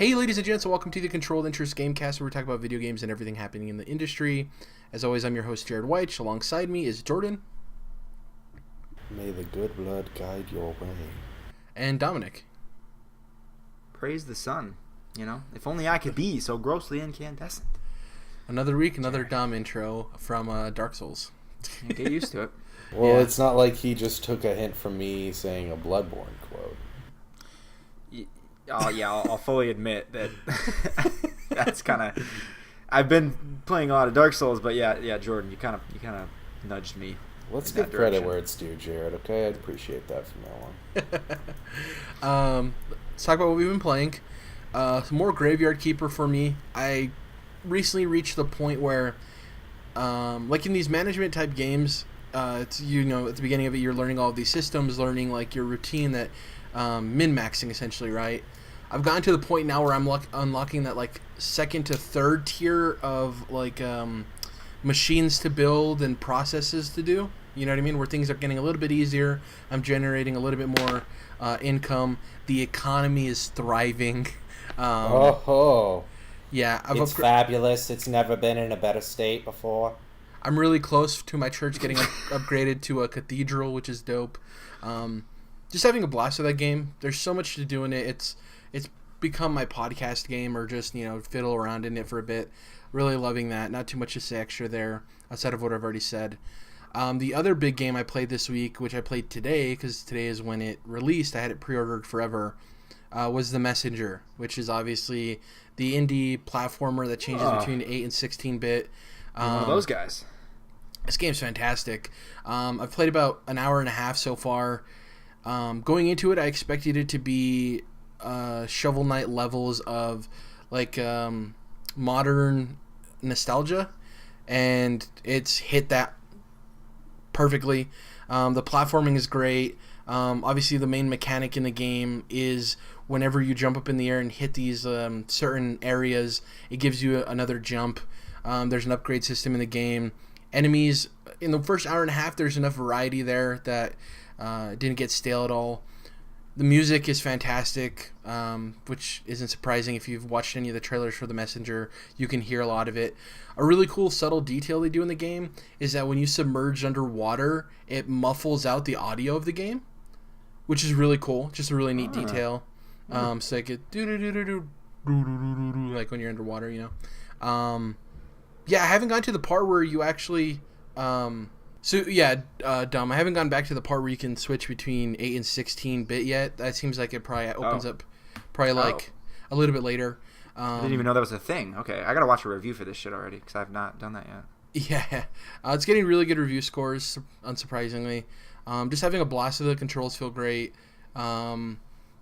Hey, ladies and gents, and welcome to the Controlled Interest Gamecast, where we talk about video games and everything happening in the industry. As always, I'm your host, Jared White. Alongside me is Jordan. May the good blood guide your way. And Dominic. Praise the sun. You know, if only I could be so grossly incandescent. Another week, another Dom intro from Dark Souls. Get used to it. Well, Yeah. It's not like he just took a hint from me saying a Bloodborne quote. Oh yeah, I'll fully admit that. That's kind of. I've been playing a lot of Dark Souls, but yeah, Jordan, you kind of nudged me. Let's in give that credit direction. where it's due, Jared. Okay, I'd appreciate that from now on. Let's talk about what we've been playing. Some more Graveyard Keeper for me. I recently reached the point where, like in these management type games, it's, at the beginning of it, you're learning all of these systems, learning like your routine that min-maxing essentially, right? I've gotten to the point now where I'm unlocking that like second to third tier of like machines to build and processes to do. You know what I mean? Where things are getting a little bit easier. I'm generating a little bit more income. The economy is thriving. Yeah, It's fabulous. It's never been in a better state before. I'm really close to my church getting upgraded to a cathedral, which is dope. Just having a blast with that game. There's so much to do in it. It's become my podcast game, or just fiddle around in it for a bit. Really loving that. Not too much to say extra there outside of what I've already said. The other big game I played this week, which I played today because today is when it released, I had it pre-ordered forever, was The Messenger, which is obviously the indie platformer that changes between 8 and 16-bit. You're one of those guys. This game's fantastic. I've played about an hour and a half so far. Going into it, I expected it to be Shovel Knight levels of like modern nostalgia, and it's hit that perfectly. The platforming is great. Obviously, the main mechanic in the game is whenever you jump up in the air and hit these certain areas, it gives you another jump. There's an upgrade system in the game. Enemies, in the first hour and a half, there's enough variety there that didn't get stale at all. The music is fantastic, which isn't surprising. If you've watched any of the trailers for The Messenger, you can hear a lot of it. A really cool subtle detail they do in the game is that when you submerge underwater, it muffles out the audio of the game, which is really cool. Just a really neat detail. So like it like when you're underwater, Yeah, I haven't gotten to the part where you actually... Dom, I haven't gone back to the part where you can switch between 8 and 16-bit yet. That seems like it probably opens up like a little bit later. I didn't even know that was a thing. Okay, I gotta watch a review for this shit already because I've not done that yet. Yeah, it's getting really good review scores, unsurprisingly. Just having a blast of the controls feel great. I'm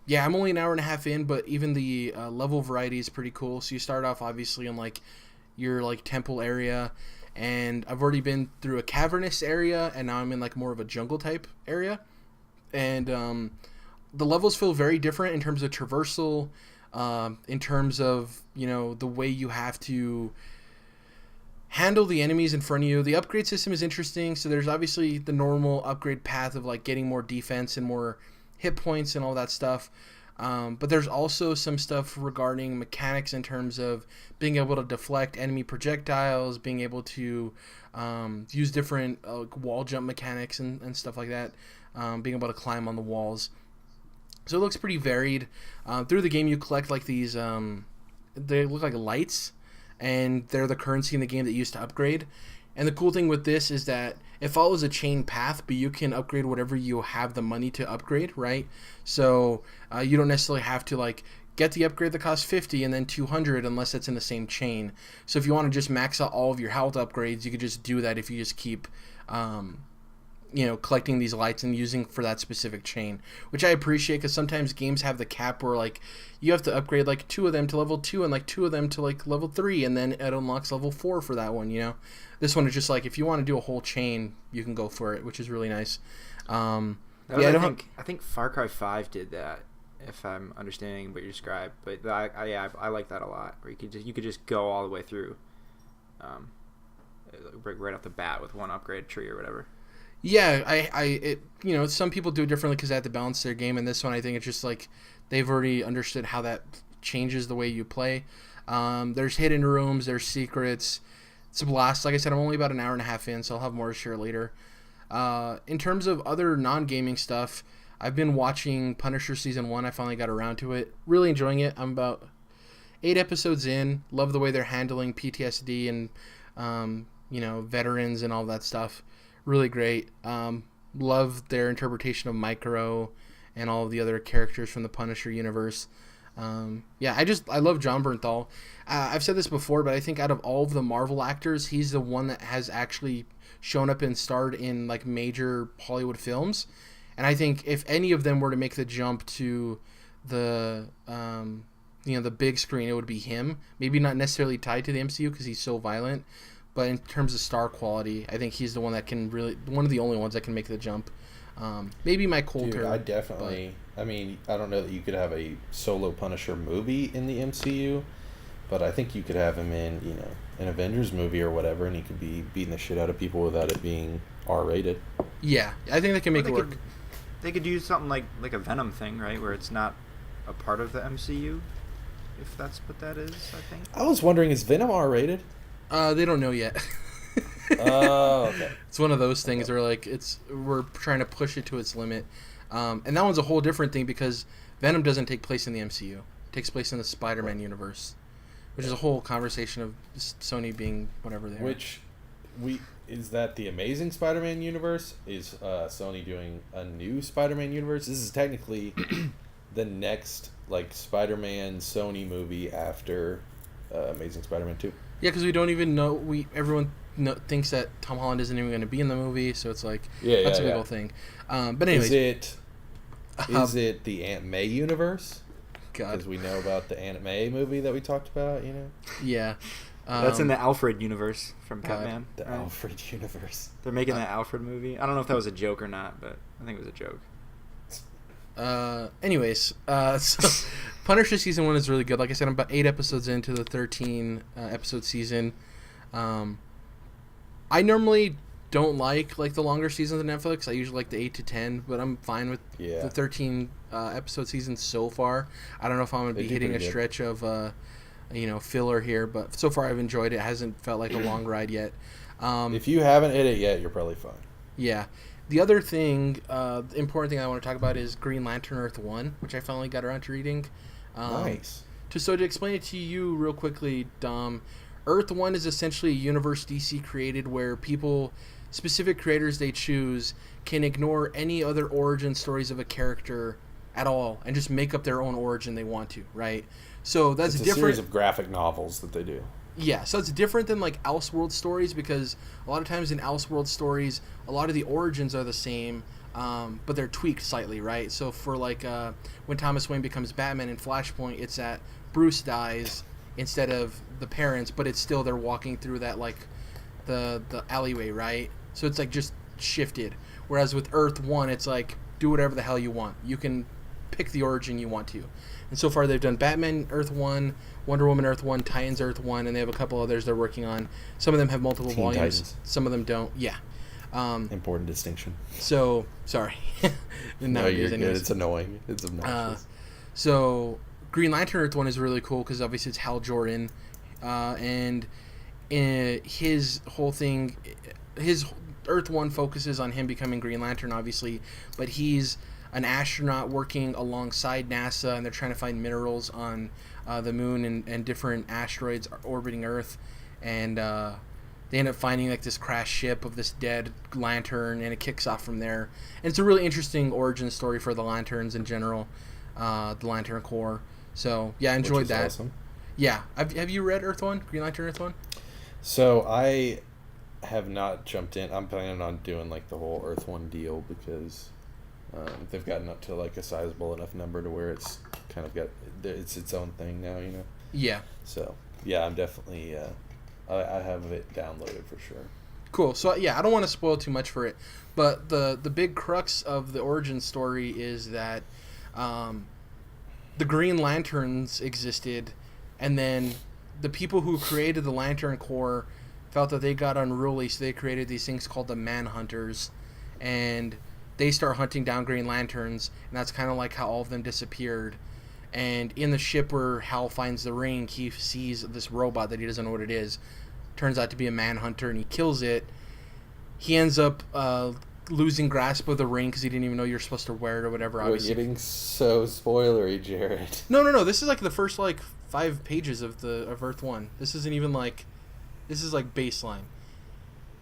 only an hour and a half in, but even the level variety is pretty cool. So you start off obviously in like your like temple area, and I've already been through a cavernous area, and now I'm in like more of a jungle type area, and the levels feel very different in terms of traversal, in terms of the way you have to handle the enemies in front of you. The upgrade system is interesting. So there's obviously the normal upgrade path of like getting more defense and more hit points and all that stuff. But there's also some stuff regarding mechanics in terms of being able to deflect enemy projectiles, being able to use different wall jump mechanics and stuff like that, being able to climb on the walls. So it looks pretty varied. Through the game, you collect like these, they look like lights, and they're the currency in the game that you use to upgrade. And the cool thing with this is that it follows a chain path, but you can upgrade whatever you have the money to upgrade, right? So you don't necessarily have to like get the upgrade that costs 50 and then 200 unless it's in the same chain. So if you want to just max out all of your health upgrades, you could just do that if you just keep collecting these lights and using for that specific chain, which I appreciate because sometimes games have the cap where like you have to upgrade like 2 of them to level 2 and like 2 of them to like level 3, and then it unlocks level 4 for that one. This one is just like if you want to do a whole chain, you can go for it, which is really nice. I think Far Cry 5 did that, if I'm understanding what you described. But I like that a lot, where you could just go all the way through, right off the bat with one upgrade tree or whatever. Yeah, some people do it differently because they have to balance their game, and this one I think it's just like they've already understood how that changes the way you play. There's hidden rooms, there's secrets. It's a blast. Like I said, I'm only about an hour and a half in, so I'll have more to share later. In terms of other non-gaming stuff, I've been watching Punisher Season 1. I finally got around to it. Really enjoying it. I'm about 8 episodes in. Love the way they're handling PTSD and, veterans and all that stuff. Really great. Love their interpretation of Micro and all of the other characters from the Punisher universe. I love Jon Bernthal. I've said this before, but I think out of all of the Marvel actors, he's the one that has actually shown up and starred in like major Hollywood films. And I think if any of them were to make the jump to the the big screen, it would be him. Maybe not necessarily tied to the MCU because he's so violent, but in terms of star quality, I think he's the one that can one of the only ones that can make the jump. Maybe Mike Coulter. Dude, I definitely. I mean, I don't know that you could have a solo Punisher movie in the MCU, but I think you could have him in, an Avengers movie or whatever, and he could be beating the shit out of people without it being R-rated. Yeah, I think they can make it work. They could do something like a Venom thing, right, where it's not a part of the MCU, if that's what that is. I think. I was wondering, is Venom R-rated? They don't know yet. Oh, okay. It's one of those things where we're trying to push it to its limit. And that one's a whole different thing because Venom doesn't take place in the MCU. It takes place in the Spider-Man universe, which is a whole conversation of Sony being whatever they are. Is that the Amazing Spider-Man universe? Is Sony doing a new Spider-Man universe? This is technically the next Spider-Man Sony movie after Amazing Spider-Man 2. Yeah, because we don't even know. Everyone thinks that Tom Holland isn't even going to be in the movie, so it's that's a big old thing. But anyways, is it the Aunt May universe? God, because we know about the Aunt May movie that we talked about. Yeah, that's in the Alfred universe from Batman. The Alfred universe. They're making that Alfred movie. I don't know if that was a joke or not, but I think it was a joke. So Punisher Season 1 is really good. Like I said, I'm about 8 episodes into the 13 episode season. I normally don't like the longer seasons of Netflix. I usually like the 8 to 10, but I'm fine with the 13 episode season so far. I don't know if I'm going to be hitting a stretch of filler here, but so far I've enjoyed it. It hasn't felt like a long ride yet. If you haven't hit it yet, you're probably fine. Yeah. The other thing, the important thing I want to talk about is Green Lantern Earth 1, which I finally got around to reading. Nice. To explain it to you real quickly, Dom, Earth 1 is essentially a universe DC created where specific creators they choose, can ignore any other origin stories of a character at all and just make up their own origin they want to, right? So that's it's a different. series of graphic novels that they do. Yeah, so it's different than Elseworld stories because a lot of times in Elseworld stories, a lot of the origins are the same, but they're tweaked slightly, right? So for when Thomas Wayne becomes Batman in Flashpoint, it's that Bruce dies instead of the parents, but it's still they're walking through that the alleyway, right? So it's just shifted. Whereas with Earth 1, it's do whatever the hell you want. You can pick the origin you want to. And so far they've done Batman Earth 1, Wonder Woman Earth 1, Titans Earth 1, and they have a couple others they're working on. Some of them have multiple Teen volumes. Titans. Some of them don't. Yeah. Important distinction. So, sorry. No, you're good. It's annoying. It's obnoxious. So, Green Lantern Earth 1 is really cool because obviously it's Hal Jordan. And his whole thing, his Earth 1 focuses on him becoming Green Lantern, obviously, but he's an astronaut working alongside NASA, and they're trying to find minerals on the moon and different asteroids orbiting Earth, and they end up finding this crashed ship of this dead Lantern, and it kicks off from there. And it's a really interesting origin story for the Lanterns in general, the Lantern Corps. So yeah, I enjoyed that. Awesome. Yeah, have you read Earth 1, Green Lantern Earth 1? So I have not jumped in. I'm planning on doing the whole Earth 1 deal because they've gotten up to a sizable enough number to where it's kind of got its own thing now, Yeah. So yeah, I'm definitely I have it downloaded for sure. Cool. So yeah, I don't want to spoil too much for it, but the big crux of the origin story is that the Green Lanterns existed, and then the people who created the Lantern Corps felt that they got unruly, so they created these things called the Manhunters, and they start hunting down Green Lanterns, and that's kind of how all of them disappeared. And in the ship where Hal finds the ring, he sees this robot that he doesn't know what it is. Turns out to be a manhunter, and he kills it. He ends up losing grasp of the ring because he didn't even know you're supposed to wear it or whatever. You're getting so spoilery, Jared. No. This is like the first 5 pages of Earth 1. This isn't even this is baseline.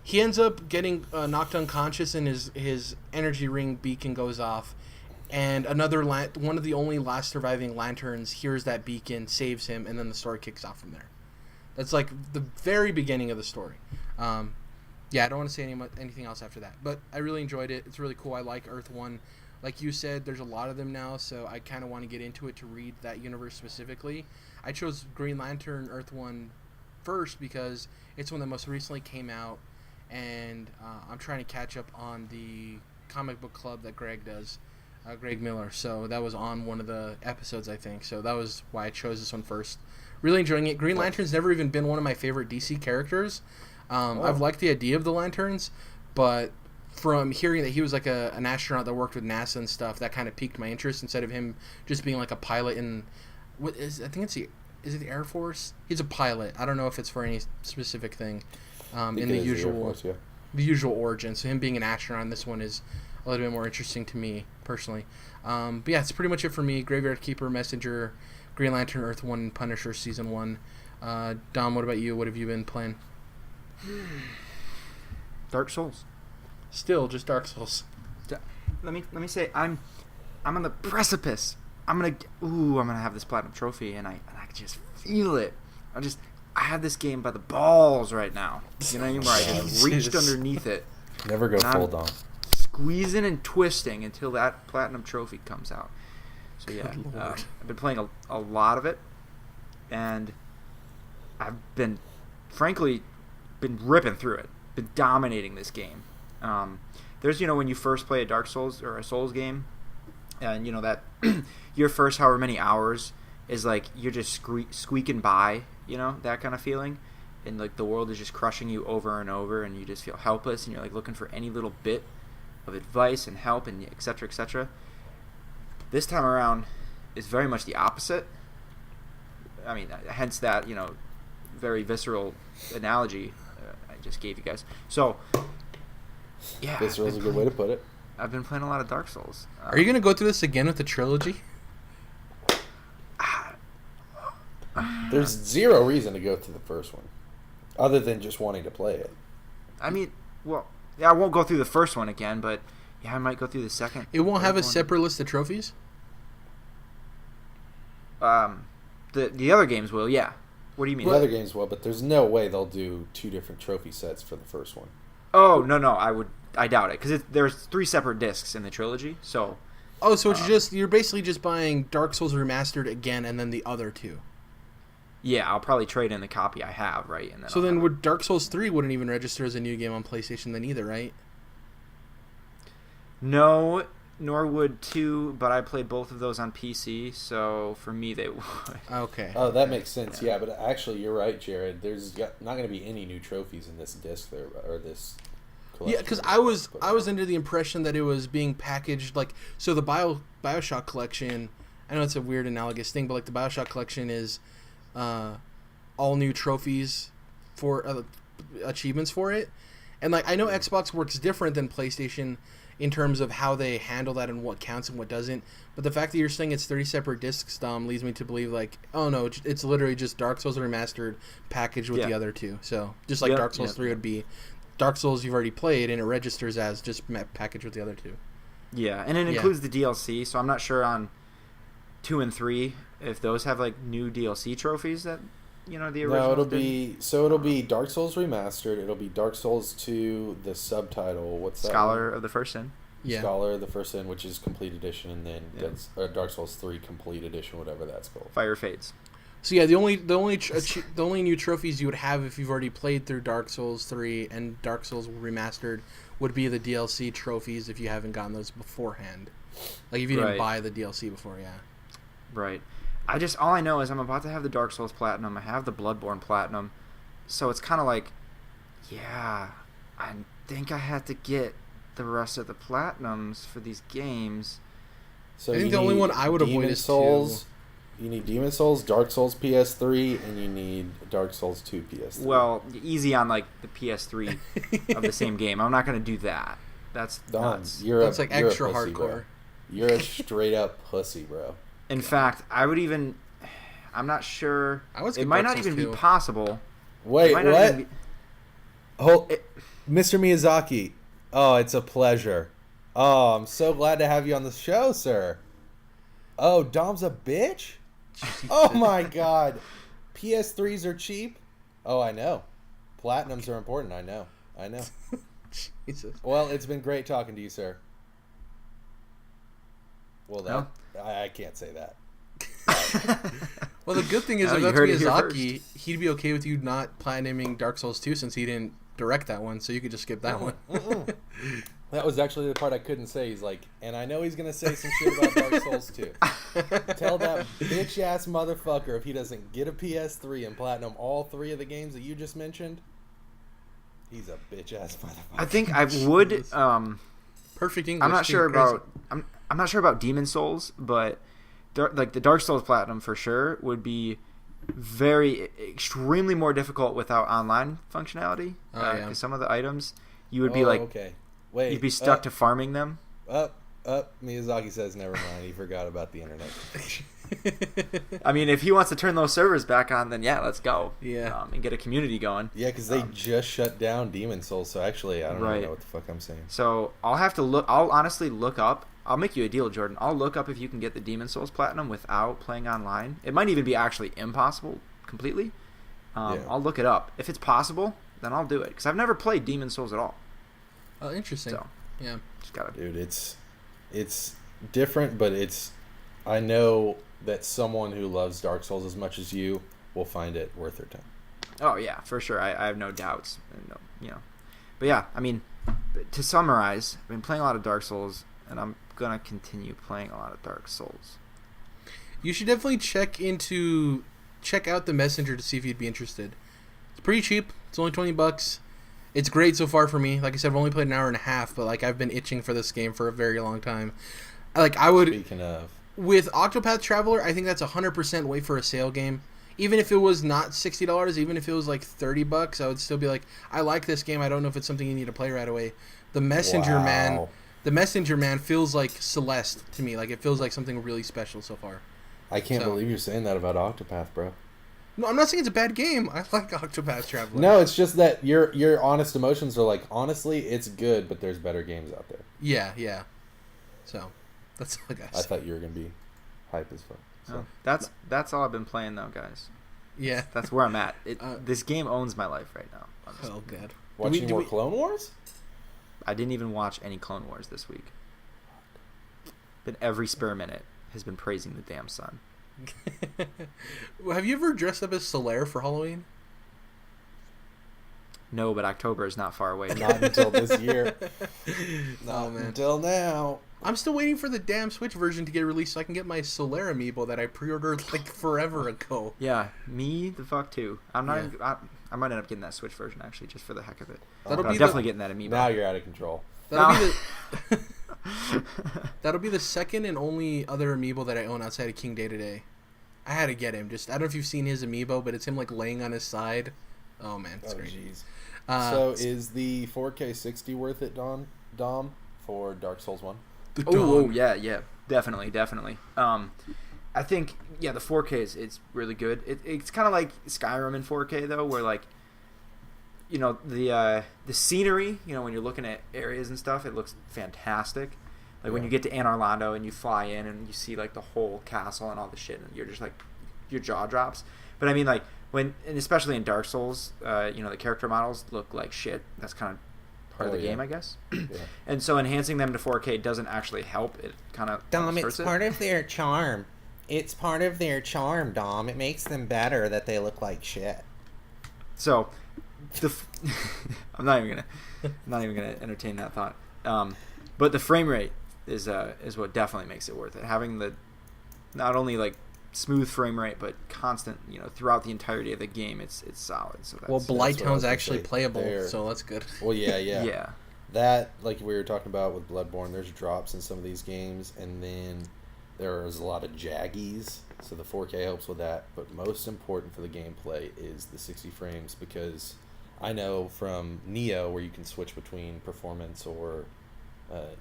He ends up getting knocked unconscious, and his energy ring beacon goes off. And one of the only last surviving lanterns hears that beacon, saves him, and then the story kicks off from there. That's the very beginning of the story. I don't want to say anything else after that. But I really enjoyed it. It's really cool. I like Earth 1. Like you said, there's a lot of them now, so I kind of want to get into it to read that universe specifically. I chose Green Lantern Earth 1 first because it's one that most recently came out, and I'm trying to catch up on the comic book club that Greg does. Greg Miller, so that was on one of the episodes, I think. So that was why I chose this one first. Really enjoying it. Green Lantern's never even been one of my favorite DC characters. I've liked the idea of the Lanterns, but from hearing that he was an astronaut that worked with NASA and stuff, that kind of piqued my interest instead of him just being a pilot in is it the Air Force? He's a pilot. I don't know if it's for any specific thing. In the usual the usual origin. So him being an astronaut in this one is a little bit more interesting to me personally. But yeah, it's pretty much it for me. Graveyard Keeper, Messenger, Green Lantern, Earth 1, Punisher Season 1. Dom, what about you? What have you been playing? Dark Souls. Still just Dark Souls. Let me say I'm on the precipice. I'm gonna have this platinum trophy, and I can just feel it. I have this game by the balls right now. You know, where I just reached underneath it. Never go full Dom. Squeezing and twisting until that platinum trophy comes out. So yeah, I've been playing a lot of it, and I've been, frankly, ripping through it, been dominating this game. There's, when you first play a Dark Souls or a Souls game, and that your first however many hours is you're just squeaking by, that kind of feeling, and the world is just crushing you over and over, and you just feel helpless, and you're looking for any little bit of advice and help, and et cetera, et cetera. This time around is very much the opposite. I mean, hence that, very visceral analogy I just gave you guys. So, yeah. Visceral is a good way to put it. I've been playing a lot of Dark Souls. Are you going to go through this again with the trilogy? There's zero reason to go through the first one, other than just wanting to play it. I mean, well, yeah, I won't go through the first one again, but yeah, I might go through the second. It won't have a separate list of trophies? The other games will, yeah. What do you mean? The other games will, but there's no way they'll do 2 different trophy sets for the first one. Oh, no, I doubt it, because there's 3 separate discs in the trilogy, so... Oh, so you're basically just buying Dark Souls Remastered again, and then the other 2. Yeah, I'll probably trade in the copy I have, right? And then so then would Dark Souls 3 wouldn't even register as a new game on PlayStation then either, right? No, nor would 2, but I played both of those on PC, so for me they would. Okay. Oh, that makes sense, yeah, but actually you're right, Jared. There's not going to be any new trophies in this disc there, or this collection. Yeah, because I was under the impression that it was being packaged, so the Bioshock collection, I know it's a weird analogous thing, but the Bioshock collection is... all new trophies for achievements for it, and I know Xbox works different than PlayStation in terms of how they handle that and what counts and what doesn't, but the fact that you're saying it's 3 separate discs, Dom, leads me to believe oh no, it's literally just Dark Souls Remastered packaged with the other 2. So just Dark Souls 3 would be Dark Souls you've already played, and it registers as just packaged with the other 2. Yeah, and it includes the DLC, so I'm not sure on 2 and 3 if those have new DLC trophies that the original. No, it'll be Dark Souls Remastered. It'll be Dark Souls 2, the subtitle. What's that? Scholar of the First Sin. Yeah. Scholar of the First Sin, which is Complete Edition, and then Dark Souls 3 Complete Edition, whatever that's called. Fire Fades. So yeah, the only new trophies you would have if you've already played through Dark Souls 3 and Dark Souls Remastered would be the DLC trophies if you haven't gotten those beforehand. If you didn't buy the DLC before, yeah. Right. All I know is I'm about to have the Dark Souls Platinum. I have the Bloodborne Platinum. So it's kind of I think I had to get the rest of the Platinums for these games. So I think the only one I would avoid is Souls, You need Demon Souls, Dark Souls PS3, and you need Dark Souls 2 PS3. Well, easy on like the PS3 of the same game. I'm not going to do that. That's nuts. That's like you're extra a pussy, hardcore. Bro. You're a straight up pussy, bro. In fact, I'm not sure. It might not even be possible. Wait, what? Mr. Miyazaki. Oh, it's a pleasure. Oh, I'm so glad to have you on the show, sir. Oh, Dom's a bitch? Oh my god. PS3s are cheap? Oh, I know. Platinums are important, I know. Jesus. Well, it's been great talking to you, sir. Well, I can't say that. Well, the good thing is, if that's Miyazaki, he'd be okay with you not platinuming Dark Souls 2 since he didn't direct that one, so you could just skip that one. That was actually the part I couldn't say. He's like, and I know he's going to say some shit about Dark Souls 2. Tell that bitch-ass motherfucker if he doesn't get a PS3 and platinum all 3 of the games that you just mentioned, he's a bitch-ass motherfucker. I think I would... Perfect English. I'm not sure about... I'm not sure about Demon Souls, but like the Dark Souls Platinum for sure would be extremely more difficult without online functionality. Because some of the items you would be you'd be stuck to farming them. Miyazaki says never mind. He forgot about the internet. I mean, if he wants to turn those servers back on, then yeah, let's go. Yeah, and get a community going. Yeah, because they just shut down Demon Souls. So actually, I don't even know what the fuck I'm saying. So I'll have to look. I'll honestly look up. I'll make you a deal, Jordan. I'll look up if you can get the Demon Souls Platinum without playing online. It might even be actually impossible completely. I'll look it up. If it's possible, then I'll do it. Because I've never played Demon Souls at all. Oh, interesting. So, yeah. Just gotta... Dude, it's different, but I know that someone who loves Dark Souls as much as you will find it worth their time. Oh, yeah, for sure. I have no doubts. But yeah, I mean, to summarize, I've been playing a lot of Dark Souls, and I'm going to continue playing a lot of Dark Souls. You should definitely check out the Messenger to see if you'd be interested. It's pretty cheap. It's only $20. It's great so far for me. Like I said, I've only played an hour and a half, but like I've been itching for this game for a very long time. Speaking of, with Octopath Traveler, I think that's 100% wait for a sale game. Even if it was not $60, even if it was like $30, I would still be like, I like this game. I don't know if it's something you need to play right away. The Messenger Man feels like Celeste to me. Like it feels like something really special so far. I can't believe you're saying that about Octopath, bro. No, I'm not saying it's a bad game. I like Octopath Traveler. No, it's just that your honest emotions are like, honestly, it's good, but there's better games out there. Yeah. So, that's all I got. I thought you were going to be hype as fuck. So. That's all I've been playing, though, guys. Yeah. That's where I'm at. This game owns my life right now. Oh, God. Watching more Clone Wars? I didn't even watch any Clone Wars this week. But every spare minute has been praising the damn sun. Have you ever dressed up as Solaire for Halloween? No, but October is not far away. Not until this year. No, man. Until now. I'm still waiting for the damn Switch version to get released so I can get my Solaire amiibo that I pre-ordered like forever ago. Yeah, me the fuck too. I might end up getting that Switch version actually, just for the heck of it. I'm definitely getting that amiibo. Now you're out of control. That'll be the second and only other amiibo that I own outside of King Day Today. I had to get him. I don't know if you've seen his amiibo, but it's him like laying on his side. Oh man, it's great. Jeez. So is the 4K 60 worth it, Dom, for Dark Souls 1? Oh yeah, definitely. I think the 4K it's really good. It's kind of like Skyrim in 4K though, where like the scenery, when you're looking at areas and stuff, it looks fantastic. Like when you get to Anor Londo and you fly in and you see like the whole castle and all the shit, and you're just like, your jaw drops. But I mean, like and especially in Dark Souls, the character models look like shit. That's kind of part of the game, I guess. Yeah. And so enhancing them to 4K doesn't actually help. It kind of Dom, it's part of their charm. It's part of their charm, Dom. It makes them better that they look like shit. So, I'm not even gonna entertain that thought. But the frame rate is what definitely makes it worth it. Having the not only like smooth frame rate but constant, throughout the entirety of the game, it's solid. So Blighttown's actually playable, so that's good. Well, yeah. Yeah. That, like we were talking about with Bloodborne, there's drops in some of these games, and then There's a lot of jaggies, so the 4K helps with that. But most important for the gameplay is the 60 frames, because I know from Neo, where you can switch between performance or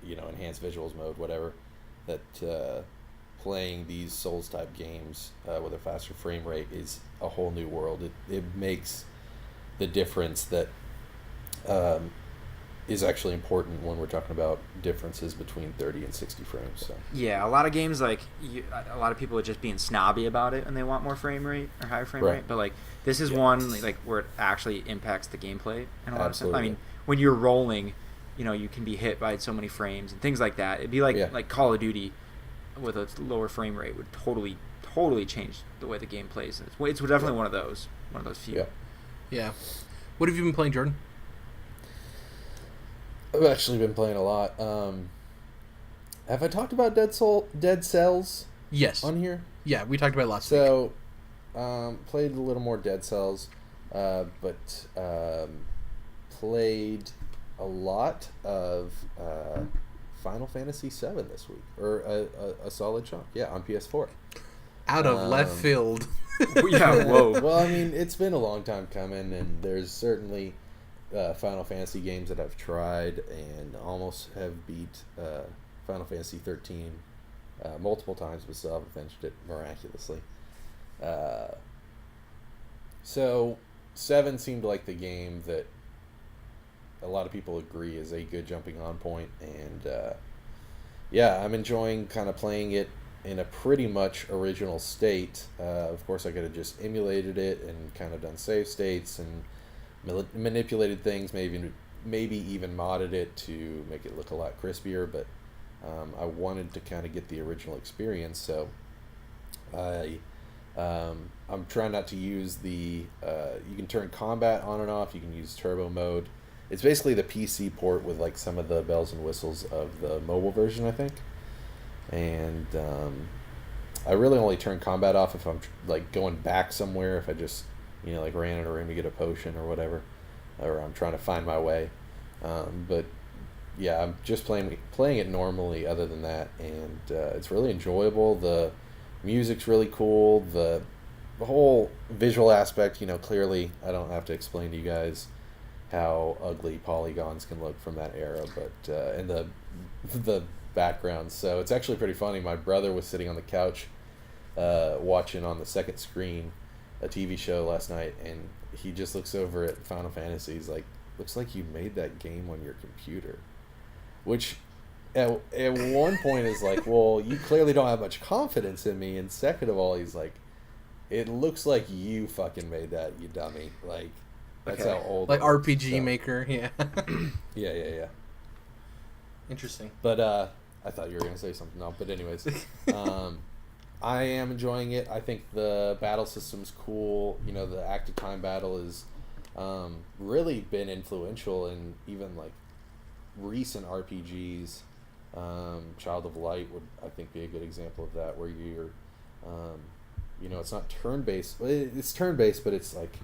enhanced visuals mode, whatever, that playing these Souls type games with a faster frame rate is a whole new world. It makes the difference that is actually important when we're talking about differences between 30 and 60 frames. So yeah, a lot of games, like a lot of people are just being snobby about it and they want more frame rate or higher frame Right. rate, but like this is one like where it actually impacts the gameplay in a lot of sense. I Absolutely. mean, when you're rolling, you can be hit by so many frames and things like that. It'd be like Call of Duty with a lower frame rate would totally change the way the game plays. It's definitely one of those few. Yeah. Yeah. What have you been playing, Jordan? I've actually been playing a lot. Have I talked about Dead Cells Yes. on here? Yeah, we talked about it last week. So, played a little more Dead Cells, but played a lot of Final Fantasy VII this week, or a solid chunk. Yeah, on PS4. Out of left field. Yeah, whoa. Well, I mean, it's been a long time coming, and there's certainly Final Fantasy games that I've tried and almost have beat Final Fantasy 13 multiple times, but still haven't finished it miraculously. So 7 seemed like the game that a lot of people agree is a good jumping on point, and yeah, I'm enjoying kind of playing it in a pretty much original state. Of course, I could have just emulated it and kind of done save states and manipulated things, maybe even modded it to make it look a lot crispier, but I wanted to kind of get the original experience, so I'm trying not to use the you can turn combat on and off, you can use turbo mode. It's basically the PC port with like some of the bells and whistles of the mobile version, I think. And I really only turn combat off if I'm like going back somewhere, if I just like ran in a room to get a potion or whatever, or I'm trying to find my way. But yeah, I'm just playing it normally other than that, and it's really enjoyable. The music's really cool. The whole visual aspect, clearly I don't have to explain to you guys how ugly polygons can look from that era, but and the background. So it's actually pretty funny. My brother was sitting on the couch watching on the second screen a TV show last night, and he just looks over at Final Fantasy. He's like, looks like you made that game on your computer, which at one point is like, well, you clearly don't have much confidence in me, and second of all, he's like, it looks like you fucking made that, you dummy. Like, that's how old like RPG so. Maker, yeah. Yeah. Interesting. But I thought you were going to say something else. But anyways, I am enjoying it. I think the battle system's cool. The active time battle is really been influential in even like recent RPGs. Child of Light would, I think, be a good example of that, where you're, it's not turn-based. It's turn-based, but it's like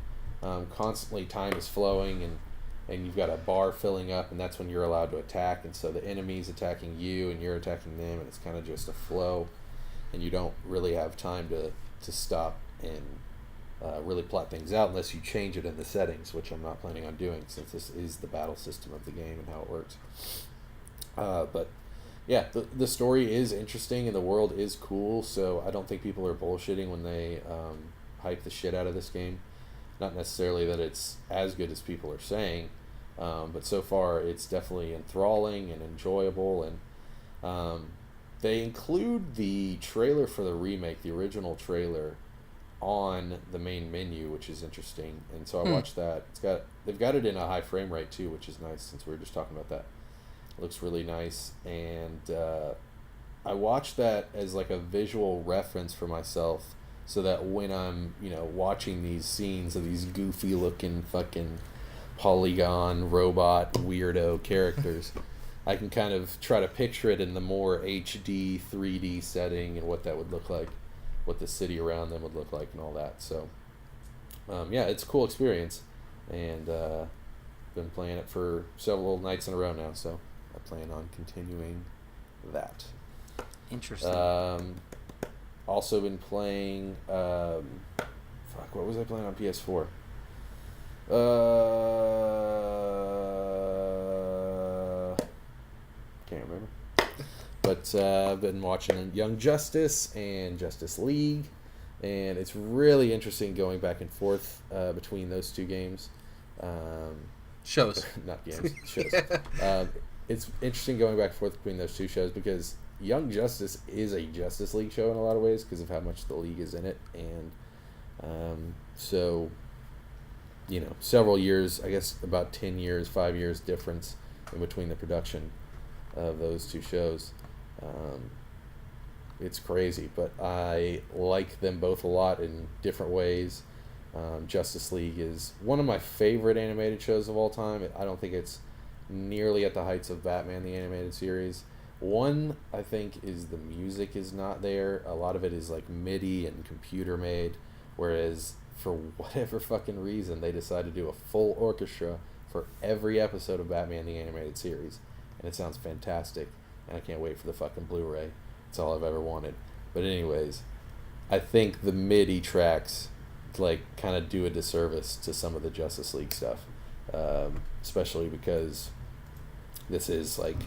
constantly time is flowing, and you've got a bar filling up, and that's when you're allowed to attack, and so the enemy's attacking you and you're attacking them, and it's kind of just a flow, and you don't really have time to stop and really plot things out unless you change it in the settings, which I'm not planning on doing, since this is the battle system of the game and how it works. But yeah, the story is interesting and the world is cool, so I don't think people are bullshitting when they hype the shit out of this game. Not necessarily that it's as good as people are saying, but so far it's definitely enthralling and enjoyable, and they include the trailer for the remake, the original trailer, on the main menu, which is interesting, and so I watched that. They've got it in a high frame rate too, which is nice, since we were just talking about that. It looks really nice, and I watched that as like a visual reference for myself, so that when I'm, watching these scenes of these goofy looking fucking polygon robot weirdo characters, I can kind of try to picture it in the more HD 3D setting and what that would look like, what the city around them would look like and all that. So yeah, it's a cool experience, and been playing it for several nights in a row now, so I plan on continuing that. Interesting. Also been playing. Fuck, what was I playing on PS4? Can't remember. But I've been watching Young Justice and Justice League, and it's really interesting going back and forth between those two games. Shows. Not games, shows. It's interesting going back and forth between those two shows because Young Justice is a Justice League show in a lot of ways because of how much the League is in it, and so, you know, several years, I guess about 10 years, 5 years difference in between the production of those two shows. It's crazy, but I like them both a lot in different ways. Justice League is one of my favorite animated shows of all time. I don't think it's nearly at the heights of Batman the Animated Series. One, I think, is the music is not there. A lot of it is like MIDI and computer made, whereas for whatever fucking reason they decided to do a full orchestra for every episode of Batman the Animated Series, and it sounds fantastic, and I can't wait for the fucking Blu-ray. It's all I've ever wanted. But anyways, I think the MIDI tracks like kind of do a disservice to some of the Justice League stuff, especially because this is like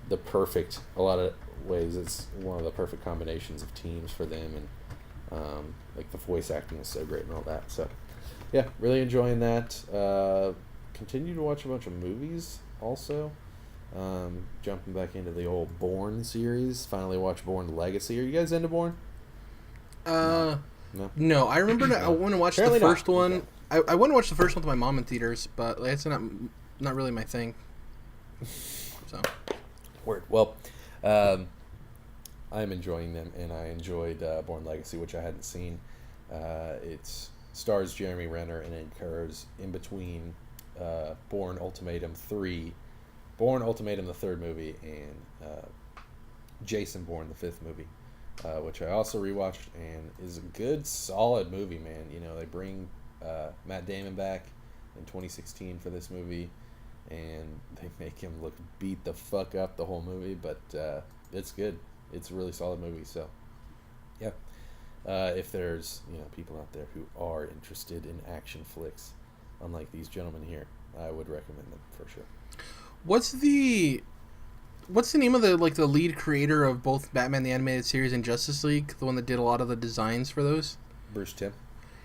the perfect, a lot of ways it's one of the perfect combinations of teams for them, and like the voice acting is so great and all that. So yeah, really enjoying that. Continue to watch a bunch of movies also. Jumping back into the old Bourne series. Finally watched Bourne Legacy. Are you guys into Bourne? No. I remember I want to watch the first one. I want to watch the first one with my mom in theaters, but it's not really my thing. So. Word. Well, I'm enjoying them, and I enjoyed Bourne Legacy, which I hadn't seen. It stars Jeremy Renner, and it occurs in between Bourne Ultimatum 3, Bourne Ultimatum the third movie, and Jason Bourne the fifth movie, which I also rewatched, and is a good, solid movie, man. You know, they bring Matt Damon back in 2016 for this movie, and they make him look beat the fuck up the whole movie, but it's good. It's a really solid movie. So yeah, if there's, you know, people out there who are interested in action flicks unlike these gentlemen here, I would recommend them for sure. What's the name of the lead creator of both Batman the Animated Series and Justice League, the one that did a lot of the designs for those? Bruce Timm.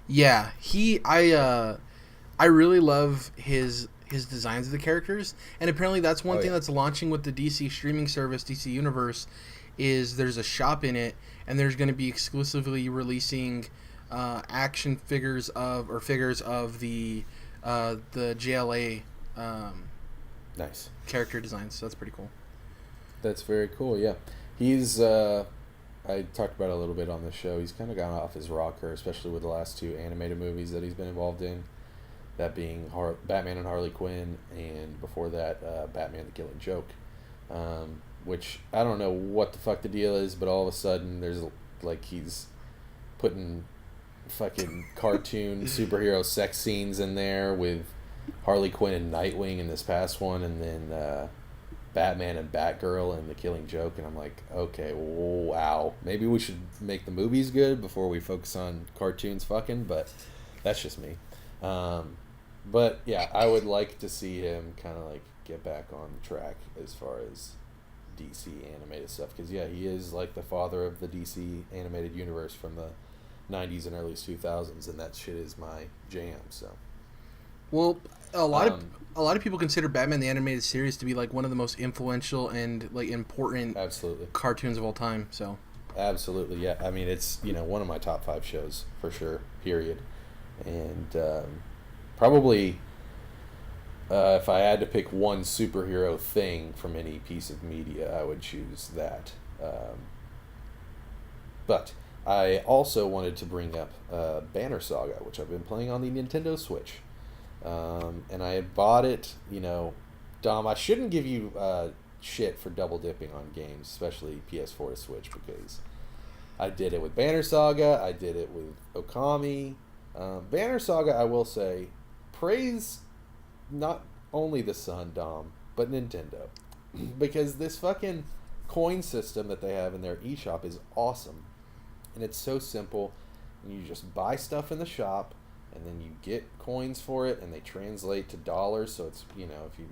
Yeah, I really love his designs of the characters, and apparently that's one thing that's launching with the DC streaming service, DC Universe, is there's a shop in it, and there's going to be exclusively releasing action figures of the JLA Nice character designs. So that's pretty cool. That's very cool. Yeah, he's I talked about it a little bit on the show. He's kind of gone off his rocker, especially with the last two animated movies that he's been involved in. That being Batman and Harley Quinn, and before that, Batman the Killing Joke, which I don't know what the fuck the deal is, but all of a sudden there's like he's putting fucking cartoon superhero sex scenes in there with Harley Quinn and Nightwing in this past one, and then Batman and Batgirl and the Killing Joke, and I'm like, okay, wow, maybe we should make the movies good before we focus on cartoons fucking, but that's just me. But yeah, I would like to see him kind of like get back on track as far as DC animated stuff, because yeah, he is like the father of the DC animated universe from the 90s and early 2000s, and that shit is my jam. So well, a lot of people consider Batman the Animated Series to be like one of the most influential and like important absolutely cartoons of all time. So absolutely, yeah, I mean, it's, you know, one of my top 5 shows for sure, period. And probably if I had to pick one superhero thing from any piece of media, I would choose that. But I also wanted to bring up Banner Saga, which I've been playing on the Nintendo Switch. And I had bought it, you know, Dom, I shouldn't give you shit for double dipping on games, especially PS4 to Switch, because I did it with Banner Saga, I did it with Okami. Banner Saga, I will say, praise not only the Sun, Dom, but Nintendo. Because this fucking coin system that they have in their eShop is awesome, and it's so simple. And you just buy stuff in the shop, and then you get coins for it, and they translate to dollars. So it's, you know, if you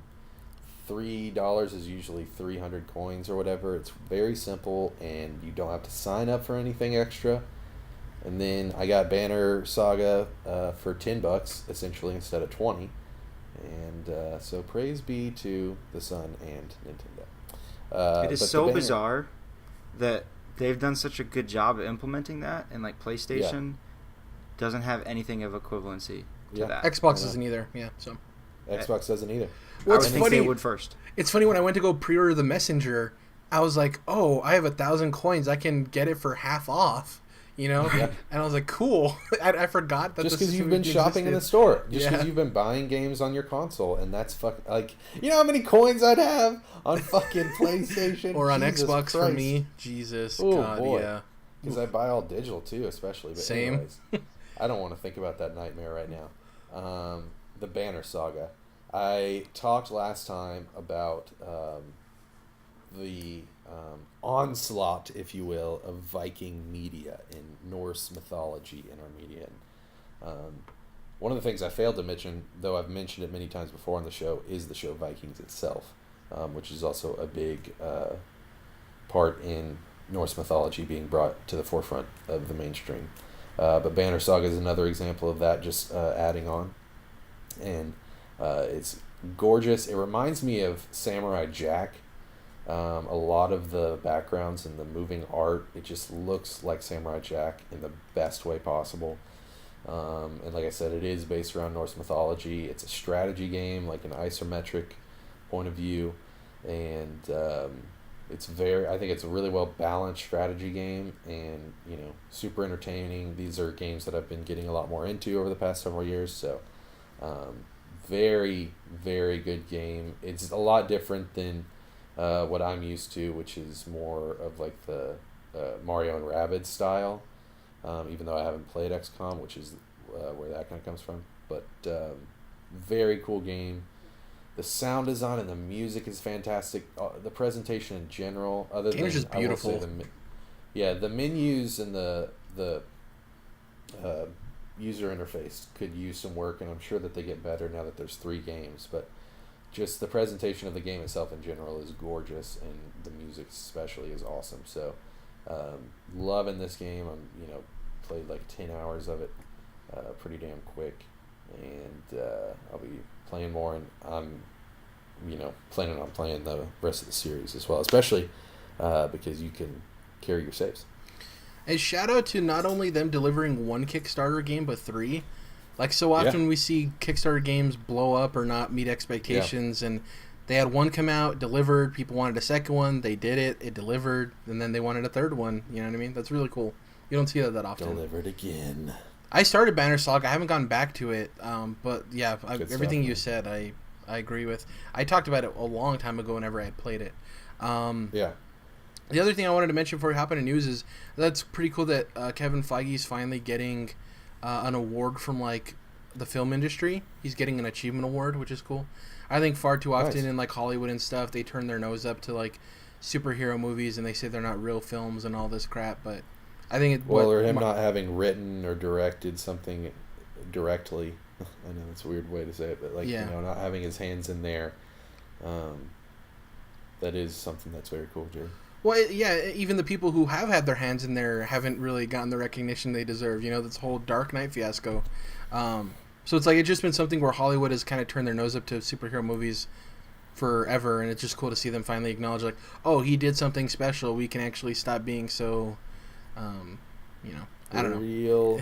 $3 is usually 300 coins or whatever. It's very simple, and you don't have to sign up for anything extra. And then I got Banner Saga for $10 essentially instead of 20, and so praise be to the Sun and Nintendo. It is so bizarre that they've done such a good job of implementing that, and like PlayStation doesn't have anything of equivalency to that. Xbox isn't either. Yeah, so Xbox doesn't either. I would think they would first. It's funny, when I went to go pre-order the Messenger, I was like, oh, I have 1,000 coins. I can get it for half off. You know, and I was like, "Cool." I forgot that just because you've been shopping in the store, just because you've been buying games on your console, and that's fucking like, you know how many coins I'd have on fucking PlayStation or on Jesus Xbox Christ. For me. Jesus, oh, God, boy. yeah. Because I buy all digital too, especially. But same. Anyways, I don't want to think about that nightmare right now. The Banner Saga. I talked last time about the onslaught, if you will, of Viking media in Norse mythology in our media. One of the things I failed to mention, though I've mentioned it many times before on the show, is the show Vikings itself, which is also a big part in Norse mythology being brought to the forefront of the mainstream. But Banner Saga is another example of that, just adding on. And it's gorgeous. It reminds me of Samurai Jack. A lot of the backgrounds and the moving art, it just looks like Samurai Jack in the best way possible. And like I said, it is based around Norse mythology. It's a strategy game, like an isometric point of view, and I think it's a really well balanced strategy game, and you know, super entertaining. These are games that I've been getting a lot more into over the past several years. So, very, very good game. It's a lot different than what I'm used to, which is more of like the Mario and Rabbids style, even though I haven't played XCOM, which is where that kind of comes from. But very cool game. The sound design and the music is fantastic. The presentation in general, other than, it's just beautiful. I will say the menus and the user interface could use some work, and I'm sure that they get better now that there's 3 games. But just the presentation of the game itself in general is gorgeous, and the music especially is awesome. So, loving this game. Played like 10 hours of it, pretty damn quick, and I'll be playing more, and I'm, planning on playing the rest of the series as well, especially because you can carry your saves. A shout out to not only them delivering 1 Kickstarter game, but 3. Like, so often we see Kickstarter games blow up or not meet expectations, and they had 1 come out, delivered, people wanted a second one, they did it, it delivered, and then they wanted a 3rd one. You know what I mean? That's really cool. You don't see that often. Delivered again. I started Banner Saga. I haven't gone back to it, but yeah, everything you said, I agree with. I talked about it a long time ago whenever I had played it. The other thing I wanted to mention before we hop into news is that's pretty cool that Kevin Feige's finally getting an award from like the film industry. He's getting an achievement award, which is cool. I think far too often in like Hollywood and stuff, they turn their nose up to like superhero movies and they say they're not real films and all this crap, but I think or him not having written or directed something directly. I know it's a weird way to say it, but not having his hands in there. That is something that's very cool, Jerry. Well, even the people who have had their hands in there haven't really gotten the recognition they deserve. This whole Dark Knight fiasco. So it's like it's just been something where Hollywood has kind of turned their nose up to superhero movies forever, and it's just cool to see them finally acknowledge, like, oh, he did something special. We can actually stop being so, I don't know.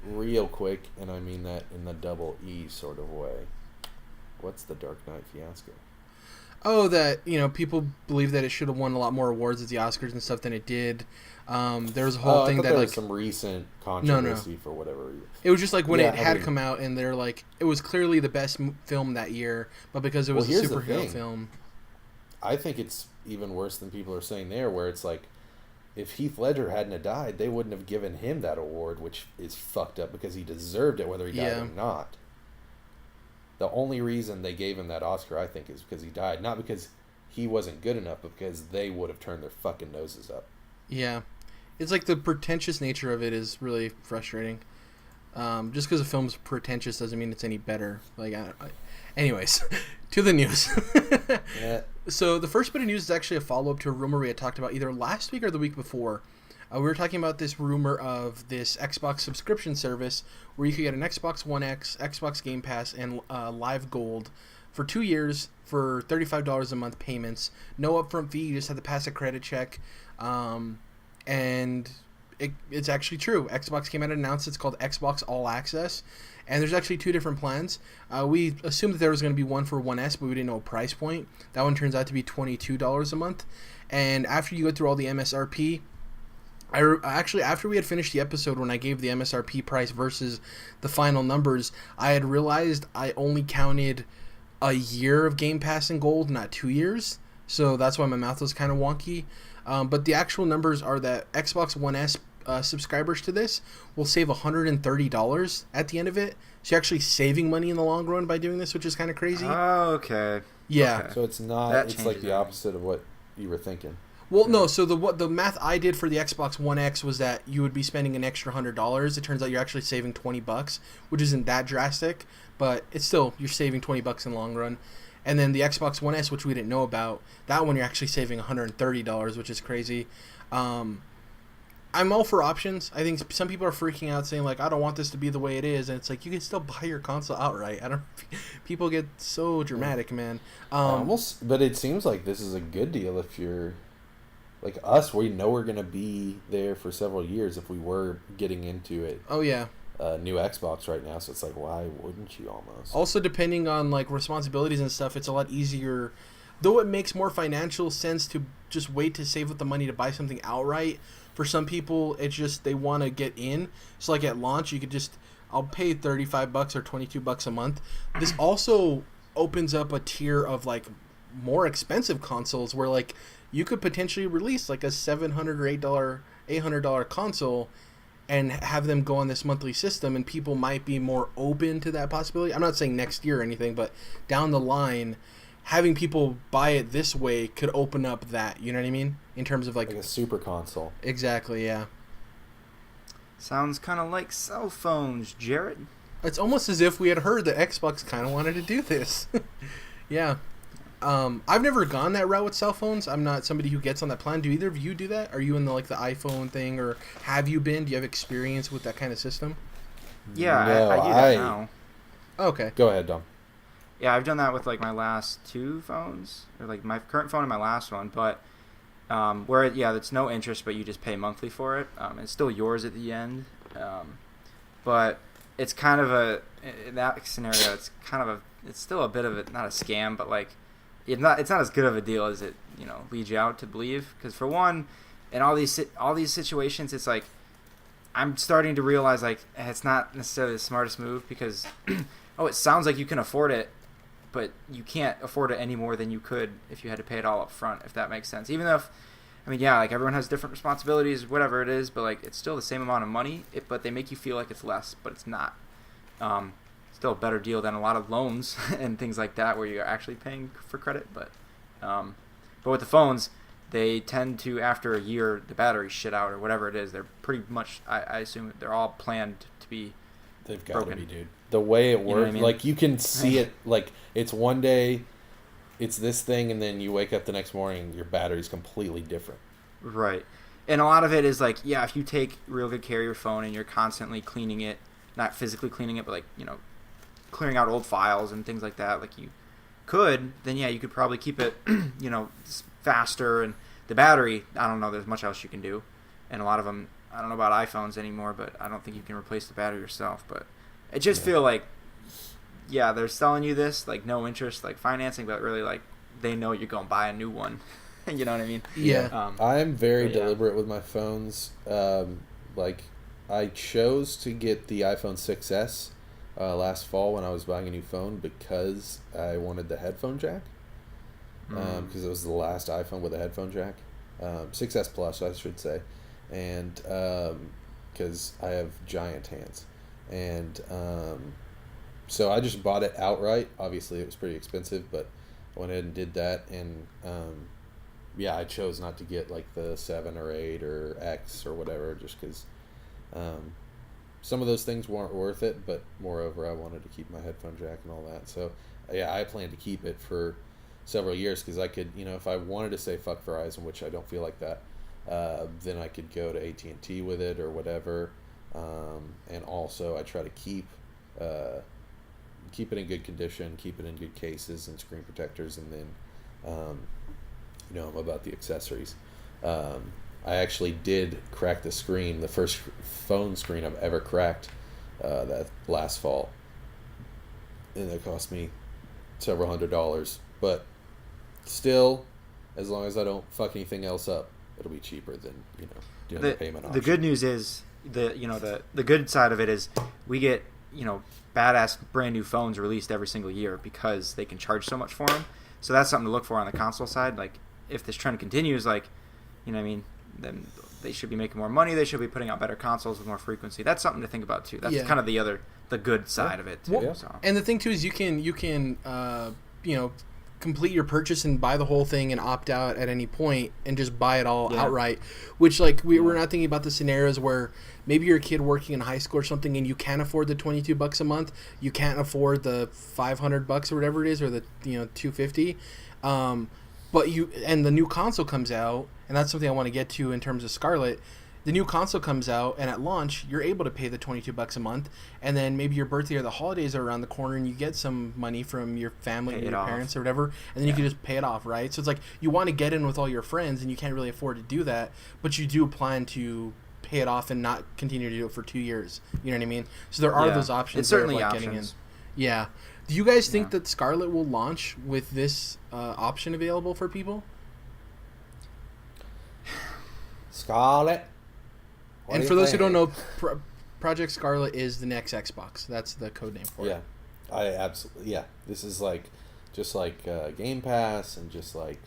Real quick, and I mean that in the double E sort of way. What's the Dark Knight fiasco? Oh, that, people believe that it should have won a lot more awards at the Oscars and stuff than it did. There was a whole thing that there like was some recent controversy for whatever reason. It was just like when it had come out, and they're like, it was clearly the best film that year, but because it was a superhero film. I think it's even worse than people are saying there, where it's like, if Heath Ledger hadn't have died, they wouldn't have given him that award, which is fucked up because he deserved it whether he died or not. The only reason they gave him that Oscar, I think, is because he died, not because he wasn't good enough because they would have turned their fucking noses up. Yeah. It's like the pretentious nature of it is really frustrating. Just because a film's pretentious doesn't mean it's any better. Like, anyways, to the news. Yeah. So the first bit of news is actually a follow-up to a rumor we had talked about either last week or the week before. We were talking about this rumor of this Xbox subscription service where you could get an Xbox One X, Xbox Game Pass, and Live Gold for 2 years for $35 a month payments. No upfront fee. You just have to pass a credit check. And it's actually true. Xbox came out and announced it's called Xbox All Access. And there's actually 2 different plans. We assumed that there was going to be one for One S, but we didn't know a price point. That one turns out to be $22 a month. And after you go through all the MSRP, after we had finished the episode, when I gave the MSRP price versus the final numbers, I had realized I only counted a year of Game Pass and Gold, not 2 years. So that's why my math was kind of wonky. But the actual numbers are that Xbox One S subscribers to this will save $130 at the end of it. So you're actually saving money in the long run by doing this, which is kind of crazy. Oh, okay. Yeah. So it's not. That It's like changes the opposite of what you were thinking. Well, no. So the math I did for the Xbox One X was that you would be spending an extra $100. It turns out you're actually saving $20, which isn't that drastic, but it's still you're saving $20 in the long run. And then the Xbox One S, which we didn't know about, that one you're actually saving $130, which is crazy. I'm all for options. I think some people are freaking out saying, like, I don't want this to be the way it is. And it's like, you can still buy your console outright. People get so dramatic, man. Almost, but it seems like this is a good deal if you're, like us, we know we're going to be there for several years if we were getting into it. Oh, yeah. New Xbox right now, so it's like, why wouldn't you almost? Also, depending on, like, responsibilities and stuff, it's a lot easier. Though it makes more financial sense to just wait to save up the money to buy something outright, for some people, it's just they want to get in. So, like, at launch, you could just, I'll pay $35 or $22 a month. This also opens up a tier of, like, more expensive consoles where, like, you could potentially release, like, a $700 or $800 console and have them go on this monthly system, and people might be more open to that possibility. I'm not saying next year or anything, but down the line, having people buy it this way could open up that, you know what I mean? In terms of like a super console. Exactly, yeah. Sounds kind of like cell phones, Jared. It's almost as if we had heard that Xbox kind of wanted to do this. Yeah. I've never gone that route with cell phones. I'm not somebody who gets on that plan. Do either of you do that? Are you in the iPhone thing, or have you been? Do you have experience with that kind of system? Yeah, No, I do that now. Okay. Go ahead, Dom. Yeah, I've done that with like my last 2 phones, or like my current phone and my last one. But where it's no interest, but you just pay monthly for it. It's still yours at the end. But it's kind of in that scenario, it's still a bit of not a scam, but like it's not as good of a deal as it leads you out to believe. Because for one, in all these situations, it's like I'm starting to realize like it's not necessarily the smartest move because it sounds like you can afford it, but you can't afford it any more than you could if you had to pay it all up front, if that makes sense. Even though, like everyone has different responsibilities, whatever it is, but like it's still the same amount of money, but they make you feel like it's less, but it's not. Still a better deal than a lot of loans and things like that where you're actually paying for credit. But with the phones, they tend to, after a year, the batteries shit out or whatever it is. They're pretty much, I assume, they're all planned to be They've got broken. to be, dude. The way it works, I mean? like you can see it, like it's one day, it's this thing, and then you wake up the next morning, your battery's completely different. Right. And a lot of it is like, yeah, if you take real good care of your phone and you're constantly cleaning it, not physically cleaning it, but like, clearing out old files and things like that, like you could, then yeah, you could probably keep it, faster. And the battery, I don't know, there's much else you can do. And a lot of them, I don't know about iPhones anymore, but I don't think you can replace the battery yourself. But it just feel like, yeah, they're selling you this, like no interest, like financing, but really like they know you're going to buy a new one. You know what I mean? Yeah. I'm very deliberate with my phones. Like I chose to get the iPhone 6S last fall when I was buying a new phone because I wanted the headphone jack. Because it was the last iPhone with a headphone jack. 6S Plus, I should say. And because I have giant hands. And so I just bought it outright. Obviously, it was pretty expensive, but I went ahead and did that, and yeah, I chose not to get like the 7 or 8 or X or whatever, just because some of those things weren't worth it. But moreover, I wanted to keep my headphone jack and all that. So yeah, I plan to keep it for several years because I could, if I wanted to say fuck Verizon, which I don't feel like that, then I could go to AT&T with it or whatever. And also, I try to keep it in good condition, keep it in good cases and screen protectors, and then I'm about the accessories. I actually did crack the screen, the first phone screen I've ever cracked, that last fall, and that cost me several $100s. But still, as long as I don't fuck anything else up, it'll be cheaper than doing the payment option. The good news is the good side of it is we get badass brand new phones released every single year because they can charge so much for them. So that's something to look for on the console side. Like if this trend continues, then they should be making more money. They should be putting out better consoles with more frequency. That's something to think about too. That's kind of the good side of it too. Well, so. And the thing too is you can complete your purchase and buy the whole thing and opt out at any point and just buy it all outright, which we're not thinking about the scenarios where maybe you're a kid working in high school or something and you can't afford the $22 a month, you can't afford the $500 or whatever it is, or the $250, but the new console comes out, and that's something I want to get to in terms of Scarlet. The new console comes out, and at launch, you're able to pay the $22 a month, and then maybe your birthday or the holidays are around the corner, and you get some money from your family or your parents or whatever, and then you can just pay it off, right? So it's like you want to get in with all your friends, and you can't really afford to do that, but you do plan to pay it off and not continue to do it for 2 years. You know what I mean? So there are those options. It's certainly options. Getting in. Yeah. Do you guys think that Scarlet will launch with this option available for people? Scarlet. And for those who don't know, Project Scarlet is the next Xbox. That's the code name for it. Yeah, I absolutely. Yeah, this is just like Game Pass, and just like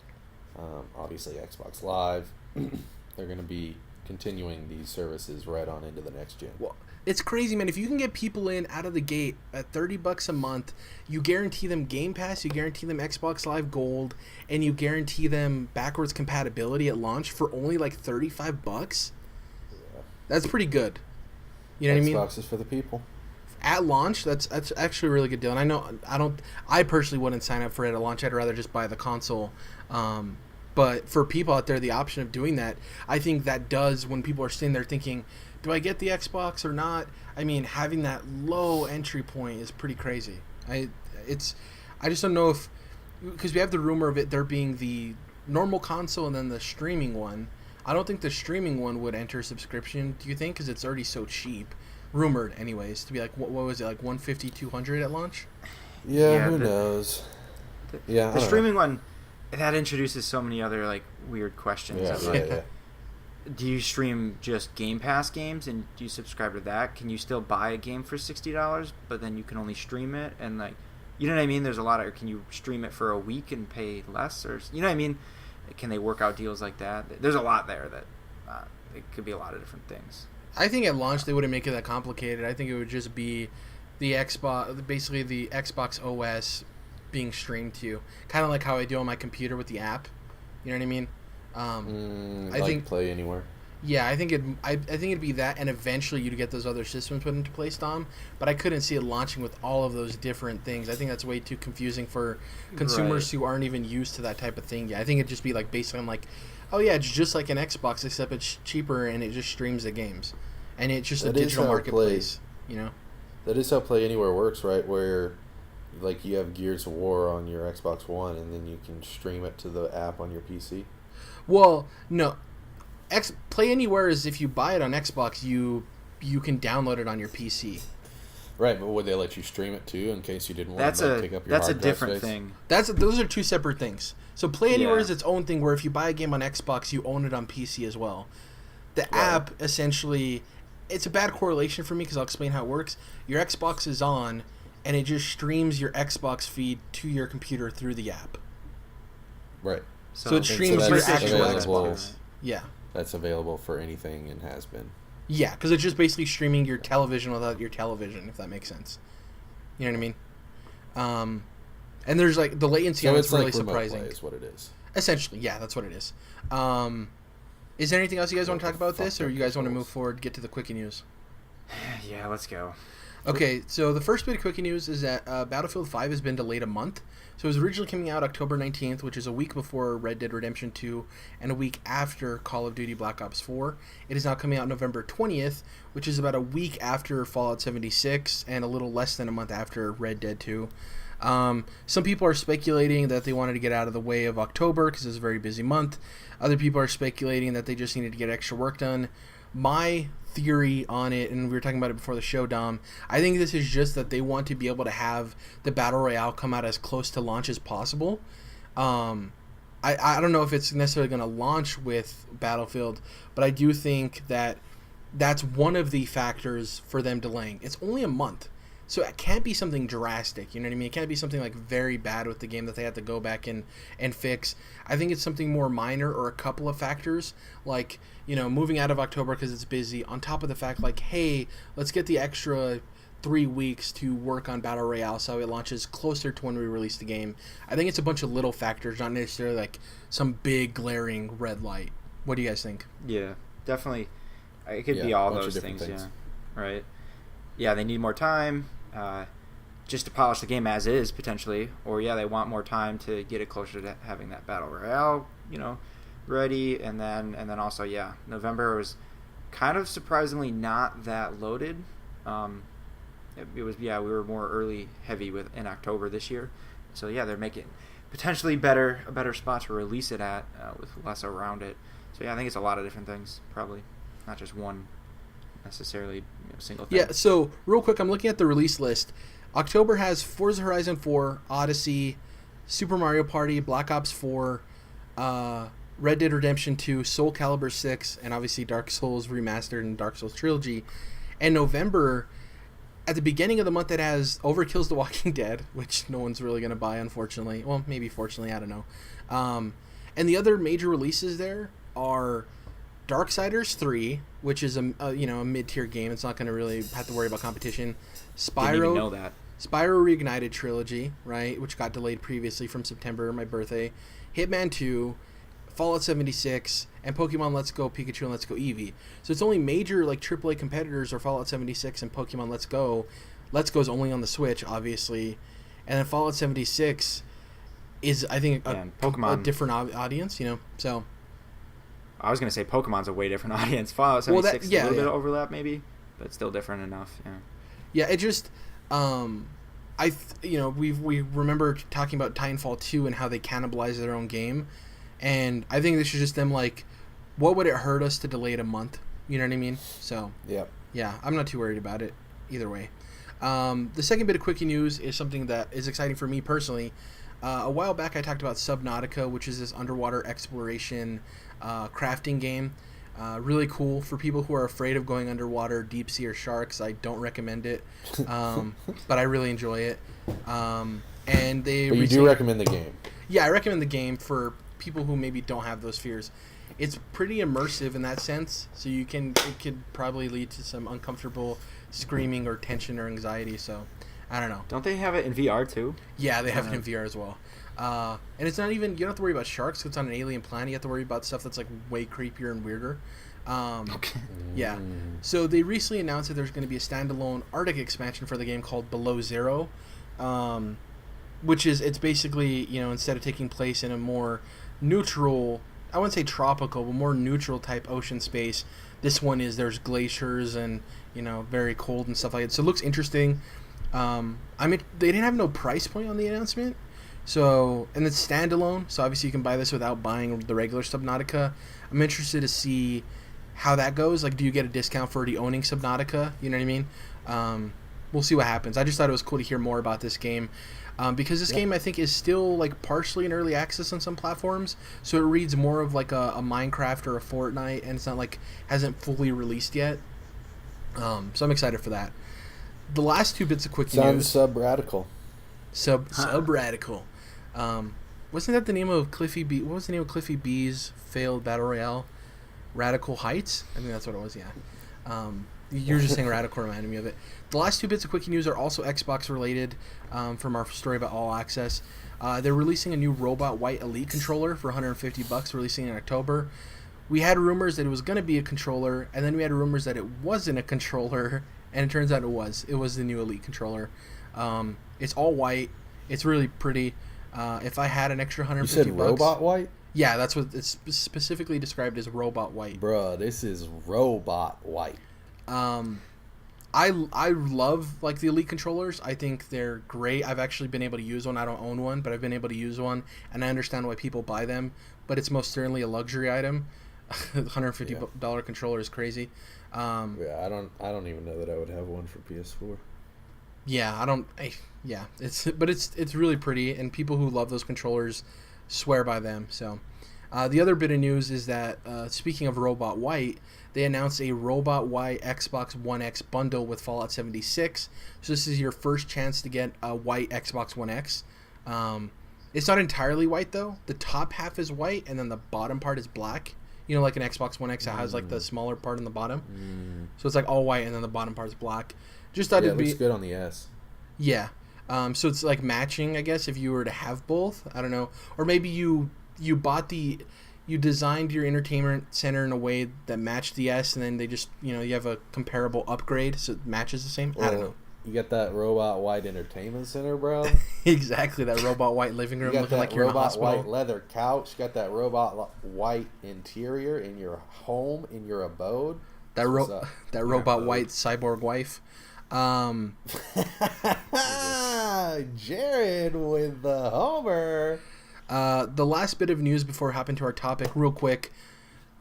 obviously Xbox Live. They're going to be continuing these services right on into the next gen. Well, it's crazy, man. If you can get people in out of the gate at $30 a month, you guarantee them Game Pass, you guarantee them Xbox Live Gold, and you guarantee them backwards compatibility at launch for only like $35. That's pretty good. You know what I mean? Xbox is for the people. At launch, that's actually a really good deal. And I personally wouldn't sign up for it at launch. I'd rather just buy the console. But for people out there, the option of doing that, I think that does, when people are sitting there thinking, do I get the Xbox or not? I mean, having that low entry point is pretty crazy. I just don't know if, because we have the rumor of it there being the normal console and then the streaming one. I don't think the streaming one would enter subscription. Do you think? Because it's already so cheap. Rumored, anyways, to be like, what was it, like $150, $200 at launch? Yeah, who knows? The streaming one, that introduces so many other weird questions. Yeah. Do you stream just Game Pass games, and do you subscribe to that? Can you still buy a game for $60, but then you can only stream it? And you know what I mean? There's a lot of, can you stream it for a week and pay less, or you know what I mean? Can they work out deals like that? There's a lot there that it could be a lot of different things. I think at launch they wouldn't make it that complicated. I think it would just be the Xbox, basically the Xbox OS being streamed to you, kind of like how I do on my computer with the app. You know what I mean? I think Play Anywhere. Yeah, I think it'd be that, and eventually you'd get those other systems put into place, Dom. But I couldn't see it launching with all of those different things. I think that's way too confusing for consumers who aren't even used to that type of thing. Yeah, I think it'd just be based on oh yeah, it's just like an Xbox, except it's cheaper and it just streams the games, and it's just a digital marketplace. That is how Play Anywhere works, right? Where you have Gears of War on your Xbox One, and then you can stream it to the app on your PC. Well, no. Play Anywhere is if you buy it on Xbox, you can download it on your PC. Right, but would they let you stream it too in case you didn't want to pick up your That's hard a drive different space? thing. Those are two separate things. So Play Anywhere is its own thing where if you buy a game on Xbox, you own it on PC as well. The app, essentially, it's a bad correlation for me because I'll explain how it works. Your Xbox is on, and it just streams your Xbox feed to your computer through the app. Right. So it streams your actual Xbox. Yeah. That's available for anything and has been. Yeah, because it's just basically streaming your television without your television, if that makes sense. You know what I mean? And there's like the latency So on it's it's really like remote surprising. play is what it is. Essentially, yeah, that's what it is. Is there anything else you guys want to talk about this, or you guys want to move forward, get to the Quickie news? Yeah, let's go. Okay, so the first bit of Quickie news is that Battlefield 5 has been delayed a month. So it was originally coming out October 19th, which is a week before Red Dead Redemption 2 and a week after Call of Duty Black Ops 4. It is now coming out November 20th, which is about a week after Fallout 76 and a little less than a month after Red Dead 2. Some people are speculating that they wanted to get out of the way of October because it's a very busy month. Other people are speculating that they just needed to get extra work done. My theory on it, and we were talking about it before the show, Dom, I think this is just that they want to be able to have the Battle Royale come out as close to launch as possible. I don't know if it's necessarily going to launch with Battlefield, but I do think that that's one of the factors for them delaying. It's only a month. So it can't be something drastic, you know what I mean? It can't be something like very bad with the game that they have to go back and fix. I think it's something more minor or a couple of factors, like, you know, moving out of October because it's busy, on top of the fact like, hey, let's get the extra 3 weeks to work on Battle Royale so it launches closer to when we release the game. I think it's a bunch of little factors, not necessarily like some big glaring red light. What do you guys think? Yeah, definitely. It could be all those things, yeah. Right. Yeah, they need more time. Just to polish the game as is potentially, or they want more time to get it closer to having that Battle Royale, ready, and then also November was kind of surprisingly not that loaded. It was we were more early heavy in October this year, so they're making potentially a better spot to release it at with less around it. So I think it's a lot of different things, probably not just one necessarily single thing. Yeah, so real quick, I'm looking at the release list. October has Forza Horizon 4, Odyssey, Super Mario Party, Black Ops 4, Red Dead Redemption 2, Soul Calibur 6, and obviously Dark Souls Remastered and Dark Souls Trilogy. And November, at the beginning of the month, it has Overkill's The Walking Dead, which no one's really going to buy, unfortunately. Well, maybe fortunately, I don't know. And the other major releases there are Darksiders 3, which is a mid-tier game. It's not going to really have to worry about competition. Didn't even know that. Spyro Reignited Trilogy, right, which got delayed previously from September, my birthday. Hitman 2, Fallout 76, and Pokemon Let's Go Pikachu and Let's Go Eevee. So it's only major like AAA competitors are Fallout 76 and Pokemon Let's Go. Let's Go's only on the Switch, obviously. And then Fallout 76 is, I think, a different audience, so... I was going to say Pokemon's a way different audience. Fallout 76 is a little bit of overlap maybe, but still different enough, Yeah, it just... we remember talking about Titanfall 2 and how they cannibalized their own game, and I think this is just them like, what would it hurt us to delay it a month? You know what I mean? So yeah, I'm not too worried about it either way. The second bit of Quickie news is something that is exciting for me personally. A while back I talked about Subnautica, which is this underwater exploration crafting game. Really cool for people who are afraid of going underwater, deep sea, or sharks. I don't recommend it, but I really enjoy it. But you do recommend the game? Yeah, I recommend the game for people who maybe don't have those fears. It's pretty immersive in that sense, so it could probably lead to some uncomfortable screaming or tension or anxiety. So, I don't know. Don't they have it in VR too? Yeah, they have it in VR as well. And it's not even, you don't have to worry about sharks. It's on an alien planet. You have to worry about stuff that's like way creepier and weirder. Okay. Yeah. So they recently announced that there's going to be a standalone Arctic expansion for the game called Below Zero, which is, it's basically, instead of taking place in a more neutral, I wouldn't say tropical, but more neutral type ocean space, this one there's glaciers and, very cold and stuff like that. So it looks interesting. They didn't have no price point on the announcement. So, and it's standalone, so obviously you can buy this without buying the regular Subnautica. I'm interested to see how that goes. Like, do you get a discount for already owning Subnautica? You know what I mean? We'll see what happens. I just thought it was cool to hear more about this game. Because this game, I think, is still, like, partially in early access on some platforms. So it reads more of, like, a Minecraft or a Fortnite, and it's not, like, hasn't fully released yet. So I'm excited for that. The last two bits of Quickie news. Sounds sub-radical. Sub-radical. Wasn't that the name of Cliffy B? What was the name of Cliffy B's failed battle royale? Radical Heights. I think that's what it was. Yeah. You're just saying Radical reminded me of it. The last two bits of Quickie news are also Xbox related from our story about All Access. They're releasing a new Robot White Elite controller for $150, releasing in October. We had rumors that it was going to be a controller, and then we had rumors that it wasn't a controller, and it turns out it was. It was the new Elite controller. It's all white. It's really pretty. If I had an extra $150, you said Robot White? Yeah, that's what it's specifically described as Robot White. Bruh, this is Robot White. I love like the Elite controllers. I think they're great. I've actually been able to use one. I don't own one, but I've been able to use one, and I understand why people buy them. But it's most certainly a luxury item. $150 controller is crazy. Yeah, I don't even know that I would have one for PS4. Yeah, it's really pretty, and people who love those controllers swear by them. So, the other bit of news is that speaking of Robot White, they announced a Robot White Xbox One X bundle with Fallout 76. So this is your first chance to get a white Xbox One X. It's not entirely white though. The top half is white, and then the bottom part is black. You know, like an Xbox One X that has like the smaller part on the bottom. So it's like all white, and then the bottom part is black. Just thought it'd be looks good on the S. Yeah. So it's like matching, I guess, if you were to have both. I don't know. Or maybe you designed your entertainment center in a way that matched the S, and then they just, you have a comparable upgrade so it matches the same. I don't know. You got that Robot White entertainment center, bro. Exactly, that Robot White living room looking like you're in a hospital. Robot White leather couch. You got that Robot White interior in your home, in your abode. That Robot White cyborg wife. Jared with the Homer. The last bit of news before we hop into our topic, real quick.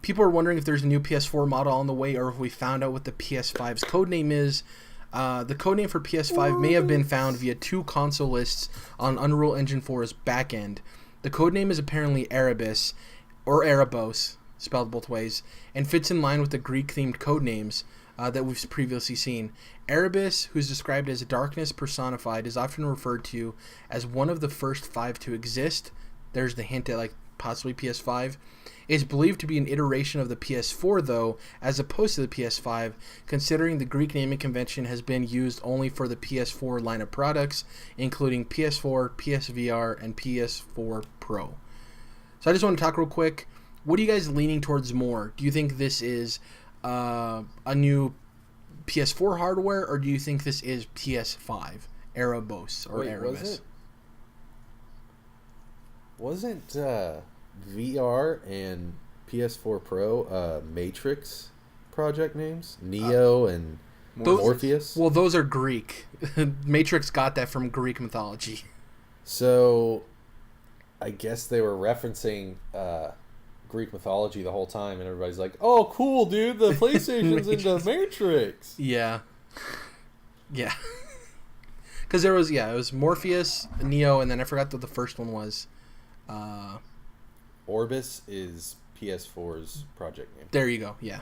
People are wondering if there's a new PS4 model on the way, or if we found out what the PS5's codename is. The codename for PS5 may have been found via two console lists on Unreal Engine 4's backend. The codename is apparently Erebus, or Erebos, spelled both ways, and fits in line with the Greek-themed codenames that we've previously seen. Erebus, who's described as darkness personified, is often referred to as one of the first five to exist. There's the hint at possibly PS5. It's believed to be an iteration of the PS4, though, as opposed to the PS5, considering the Greek naming convention has been used only for the PS4 line of products, including PS4, PSVR, and PS4 Pro. So I just want to talk real quick. What are you guys leaning towards more? Do you think this is a new PS4 hardware, or do you think this is PS5 Erebos or Erebus? Wasn't VR and PS4 Pro Matrix project names? Neo and Morpheus? Well, those are Greek. Matrix got that from Greek mythology. So, I guess they were referencing Greek mythology the whole time, and everybody's like, "Oh, cool, dude! The PlayStation's into Matrix." Yeah. Because it was Morpheus, Neo, and then I forgot what the first one was. Orbis is PS4's project name. There you go. Yeah.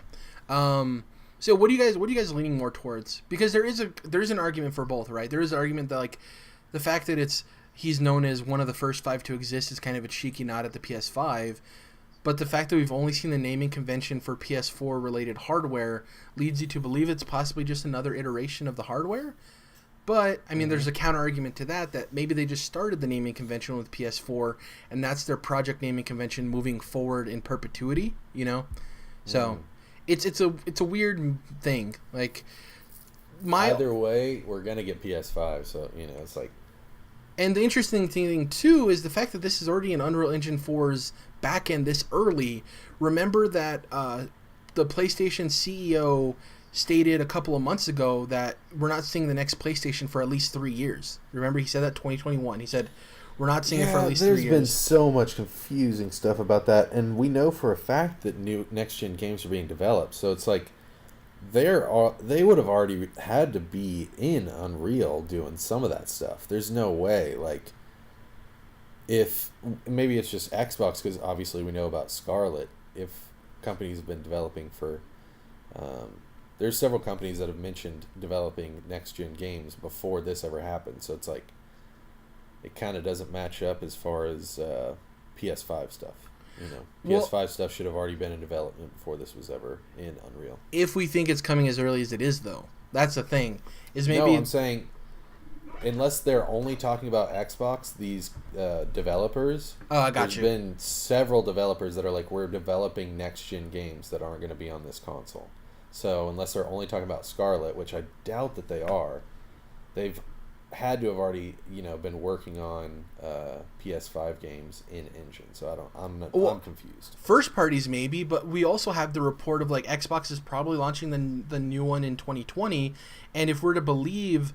So what are you guys leaning more towards? Because there is an argument for both, right? There is an argument that the fact that he's known as one of the first five to exist is kind of a cheeky nod at the PS5. But the fact that we've only seen the naming convention for PS4 related hardware leads you to believe it's possibly just another iteration of the hardware. But, I mean, there's a counter-argument to that maybe they just started the naming convention with PS4, and that's their project naming convention moving forward in perpetuity, So, it's a weird thing. Either way, we're going to get PS5, so, it's like... And the interesting thing, too, is the fact that this is already in Unreal Engine 4's backend this early. Remember that the PlayStation CEO stated a couple of months ago that we're not seeing the next PlayStation for at least 3 years. Remember, he said that 2021. He said, we're not seeing it for at least 3 years. There's been so much confusing stuff about that, and we know for a fact that new next-gen games are being developed, so it's like they would have already had to be in Unreal doing some of that stuff. There's no way, if maybe it's just Xbox, because obviously we know about Scarlet, if companies have been developing for... there's several companies that have mentioned developing next-gen games before this ever happened, so it's it kind of doesn't match up as far as PS5 stuff. PS5 stuff should have already been in development before this was ever in Unreal. If we think it's coming as early as it is, though, that's the thing. Is maybe No, I'm saying, unless they're only talking about Xbox, these developers. Oh, I got there's you. been several developers that are like, we're developing next gen games that aren't going to be on this console. So unless they're only talking about Scarlet, which I doubt that they are, they've had to have already been working on PS5 games in engine. So I'm confused. First parties maybe, but we also have the report of like Xbox is probably launching the new one in 2020, and if we're to believe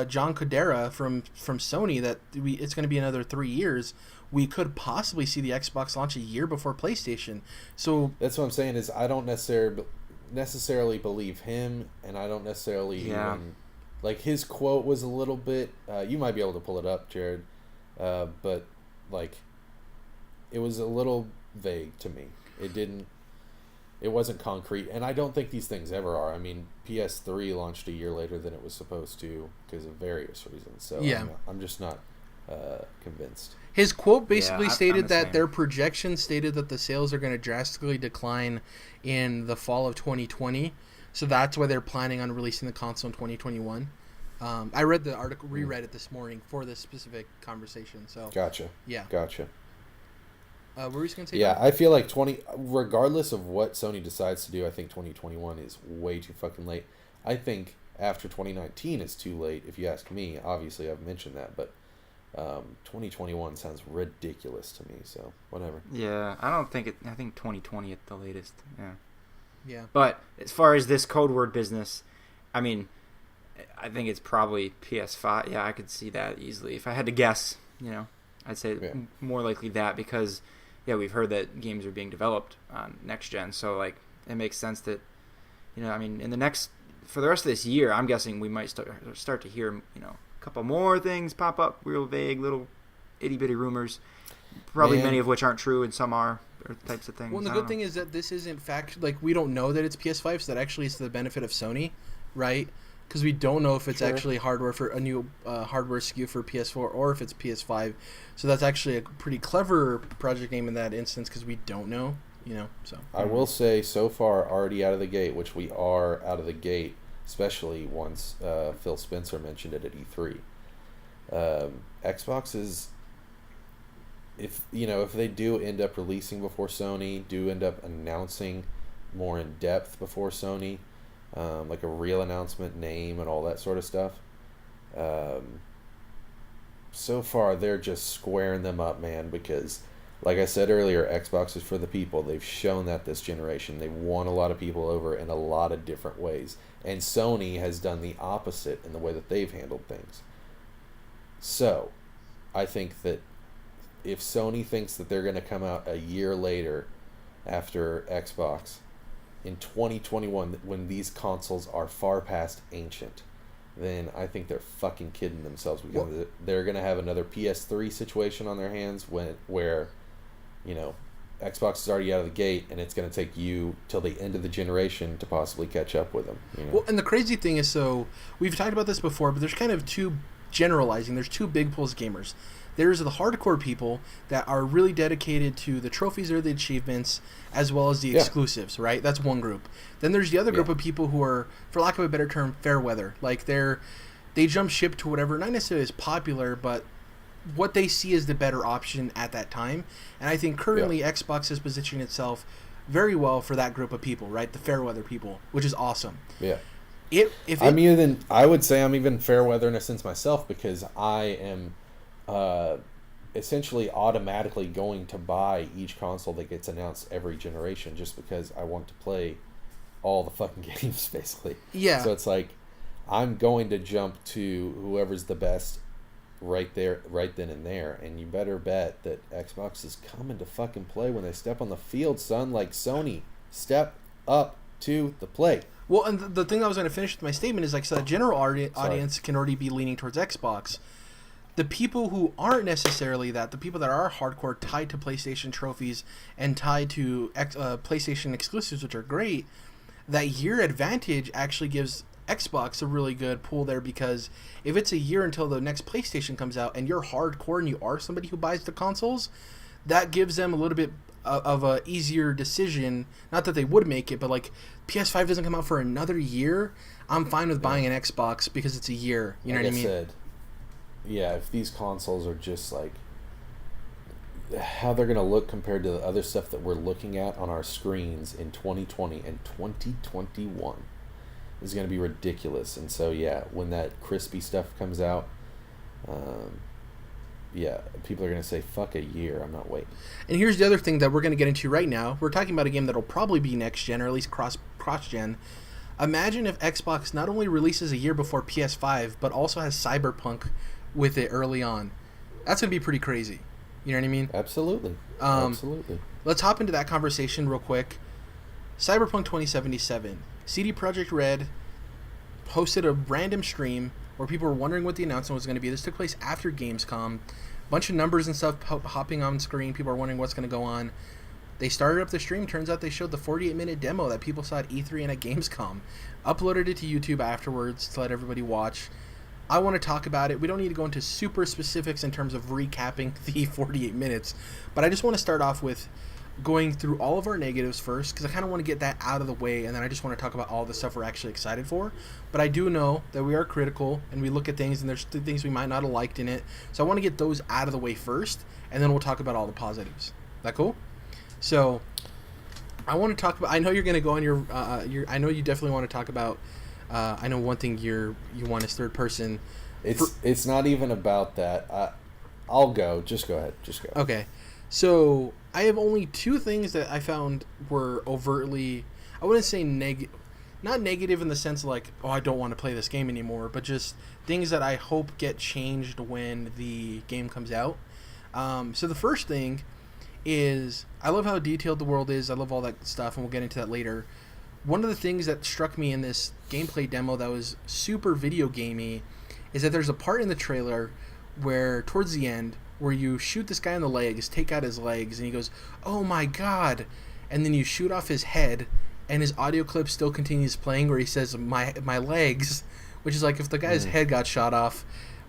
John Codera from Sony that it's going to be another 3 years, we could possibly see the Xbox launch a year before PlayStation. So that's what I'm saying is I don't necessarily believe him, and I don't necessarily even. Like, his quote was a little bit... you might be able to pull it up, Jared. But, like, it was a little vague to me. It wasn't concrete. And I don't think these things ever are. I mean, PS3 launched a year later than it was supposed to because of various reasons. So, yeah. I'm just not convinced. His quote basically stated I'm the that same. their projections stated that the sales are going to drastically decline in the fall of 2020. So that's why they're planning on releasing the console in 2021. I read the article, reread it this morning for this specific conversation. So Gotcha. Yeah. Gotcha. Were we just going to say? Yeah, that? I feel like regardless of what Sony decides to do, I think 2021 is way too fucking late. I think after 2019 is too late, if you ask me. Obviously, I've mentioned that, but 2021 sounds ridiculous to me, so whatever. Yeah, I think 2020 at the latest. Yeah. Yeah. But as far as this code word business, I mean, I think it's probably PS5. Yeah, I could see that easily. If I had to guess, I'd say more likely that because, we've heard that games are being developed on next gen. So, like, it makes sense that, I mean, for the rest of this year, I'm guessing we might start to hear, a couple more things pop up, real vague little itty-bitty rumors, probably many of which aren't true and some are. Or types of things. Well, the good thing is that this isn't we don't know that it's PS5, so that actually is to the benefit of Sony, right? Because we don't know if it's actually hardware for a new hardware SKU for PS4 or if it's PS5. So that's actually a pretty clever project name in that instance because we don't know, So I will say so far, already out of the gate, which we are out of the gate, especially once Phil Spencer mentioned it at E3. Xbox is. If they do end up releasing before Sony, do end up announcing more in depth before Sony, like a real announcement, name, and all that sort of stuff. So far, they're just squaring them up, man, because, like I said earlier, Xbox is for the people. They've shown that this generation. They've won a lot of people over in a lot of different ways. And Sony has done the opposite in the way that they've handled things. So, I think that if Sony thinks that they're going to come out a year later after Xbox in 2021 when these consoles are far past ancient, then I think they're fucking kidding themselves because they're going to have another PS3 situation on their hands where Xbox is already out of the gate and it's going to take you till the end of the generation to possibly catch up with them. Well, and the crazy thing is, so we've talked about this before, but there's kind of there's two big pools of gamers. There's the hardcore people that are really dedicated to the trophies or the achievements as well as the exclusives, right? That's one group. Then there's the other group of people who are, for lack of a better term, fair weather. Like they jump ship to whatever, not necessarily is popular, but what they see as the better option at that time. And I think currently Xbox is positioning itself very well for that group of people, right? The fair weather people, which is awesome. Yeah. I would say I'm even fair weather in a sense myself because I am essentially automatically going to buy each console that gets announced every generation just because I want to play all the fucking games basically. Yeah. So it's like I'm going to jump to whoever's the best right there, right then and there, and you better bet that Xbox is coming to fucking play when they step on the field, son. Like Sony, step up to the plate. Well, and the thing I was going to finish with my statement is, like, so the general audience can already be leaning towards Xbox. The people who aren't necessarily that, the people that are hardcore tied to PlayStation trophies and tied to PlayStation exclusives, which are great, that year advantage actually gives Xbox a really good pull there because if it's a year until the next PlayStation comes out and you're hardcore and you are somebody who buys the consoles, that gives them a little bit of a easier decision. Not that they would make it, but like PS5 doesn't come out for another year. I'm fine with buying an Xbox because it's a year. You know what I mean? Said, yeah, if these consoles are just like how they're going to look compared to the other stuff that we're looking at on our screens in 2020 and 2021 is going to be ridiculous. And so, yeah, when that crispy stuff comes out, yeah, people are going to say, fuck a year, I'm not waiting. And here's the other thing that we're going to get into right now. We're talking about a game that'll probably be next gen, or at least cross-gen. Imagine if Xbox not only releases a year before PS5, but also has Cyberpunk with it early on. That's going to be pretty crazy. You know what I mean? Absolutely. Absolutely. Let's hop into that conversation real quick. Cyberpunk 2077. CD Projekt Red hosted a random stream where people were wondering what the announcement was going to be. This took place after Gamescom. Bunch of numbers and stuff hopping on screen. People are wondering what's going to go on. They started up the stream. Turns out they showed the 48-minute demo that people saw at E3 and at Gamescom. Uploaded it to YouTube afterwards to let everybody watch. I want to talk about it. We don't need to go into super specifics in terms of recapping the 48 minutes, but I just want to start off with going through all of our negatives first, because I kind of want to get that out of the way, and then I just want to talk about all the stuff we're actually excited for. But I do know that we are critical, and we look at things, and there's things we might not have liked in it, so I want to get those out of the way first, and then we'll talk about all the positives. Is that cool? So I want to talk about, I know you're going to go on your I know you definitely want to talk about, I know one thing you want is third person. It's not even about that. I'll go. Just go ahead. Just go. Okay. So I have only two things that I found were overtly, I wouldn't say not negative in the sense of like, oh, I don't want to play this game anymore, but just things that I hope get changed when the game comes out. So the first thing is, I love how detailed the world is. I love all that stuff, and we'll get into that later. One of the things that struck me in this gameplay demo that was super video gamey is that there's a part in the trailer where, towards the end, where you shoot this guy in the legs, take out his legs, and he goes, "Oh my god," and then you shoot off his head, and his audio clip still continues playing where he says, my legs, which is like, if the guy's head got shot off,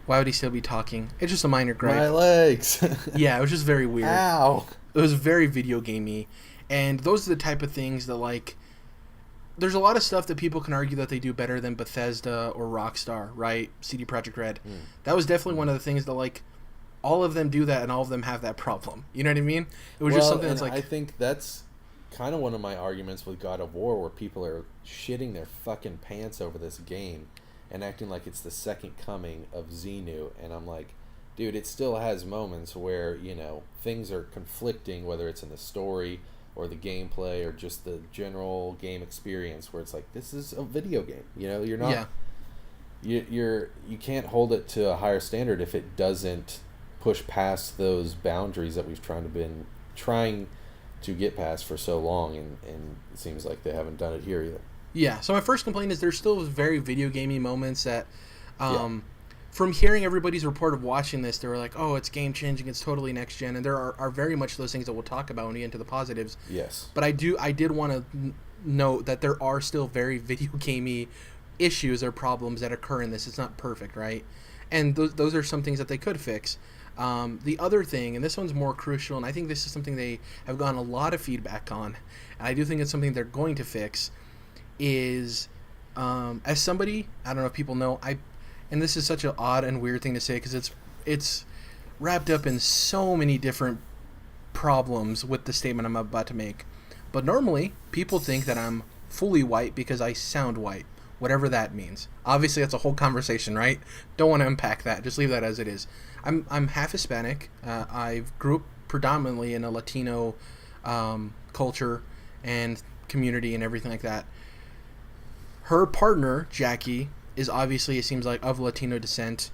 why would he still be talking? It's just a minor gripe. My legs. Yeah, it was just very weird. Ow. It was very video gamey, and those are the type of things that, like, there's a lot of stuff that people can argue that they do better than Bethesda or Rockstar, right? CD Projekt Red. That was definitely one of the things that, like, all of them do that, and all of them have that problem. You know what I mean? It was just something that's like, I think that's kind of one of my arguments with God of War, where people are shitting their fucking pants over this game and acting like it's the second coming of Xenu, and I'm like, dude, it still has moments where, you know, things are conflicting, whether it's in the story or the gameplay or just the general game experience, where it's like, this is a video game. You know, you're not, you can't hold it to a higher standard if it doesn't push past those boundaries that we've been trying to get past for so long, and it seems like they haven't done it here either. Yeah. So my first complaint is there's still very video gamey moments that, from hearing everybody's report of watching this, they were like, oh, it's game changing, it's totally next gen, and there are very much those things that we'll talk about when we get into the positives. Yes. But I did want to note that there are still very video gamey issues or problems that occur in this. It's not perfect, right? And those are some things that they could fix. The other thing, and this one's more crucial, and I think this is something they have gotten a lot of feedback on, and I do think it's something they're going to fix, is, as somebody, I don't know if people know, and this is such an odd and weird thing to say because it's wrapped up in so many different problems with the statement I'm about to make, but normally people think that I'm fully white because I sound white, whatever that means. Obviously, that's a whole conversation, right? Don't want to unpack that. Just leave that as it is. I'm half Hispanic. I grew up predominantly in a Latino culture and community and everything like that. Her partner, Jackie, is obviously, it seems like, of Latino descent.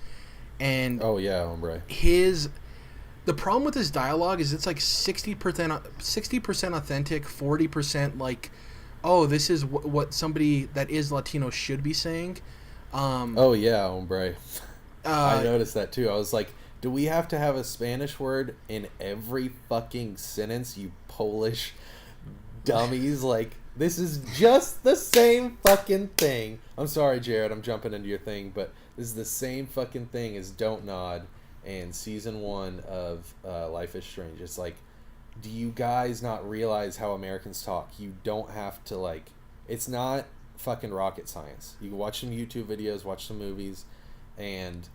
And oh, yeah, hombre. The problem with his dialogue is it's like 60% authentic, 40% like, oh, this is what somebody that is Latino should be saying. Oh, yeah, hombre. I noticed that, too. I was like, do we have to have a Spanish word in every fucking sentence, you Polish dummies? Like, this is just the same fucking thing. I'm sorry, Jared, I'm jumping into your thing, but this is the same fucking thing as Don't Nod and Season 1 of Life is Strange. It's like, do you guys not realize how Americans talk? You don't have to, like, it's not fucking rocket science. You can watch some YouTube videos, watch some movies, and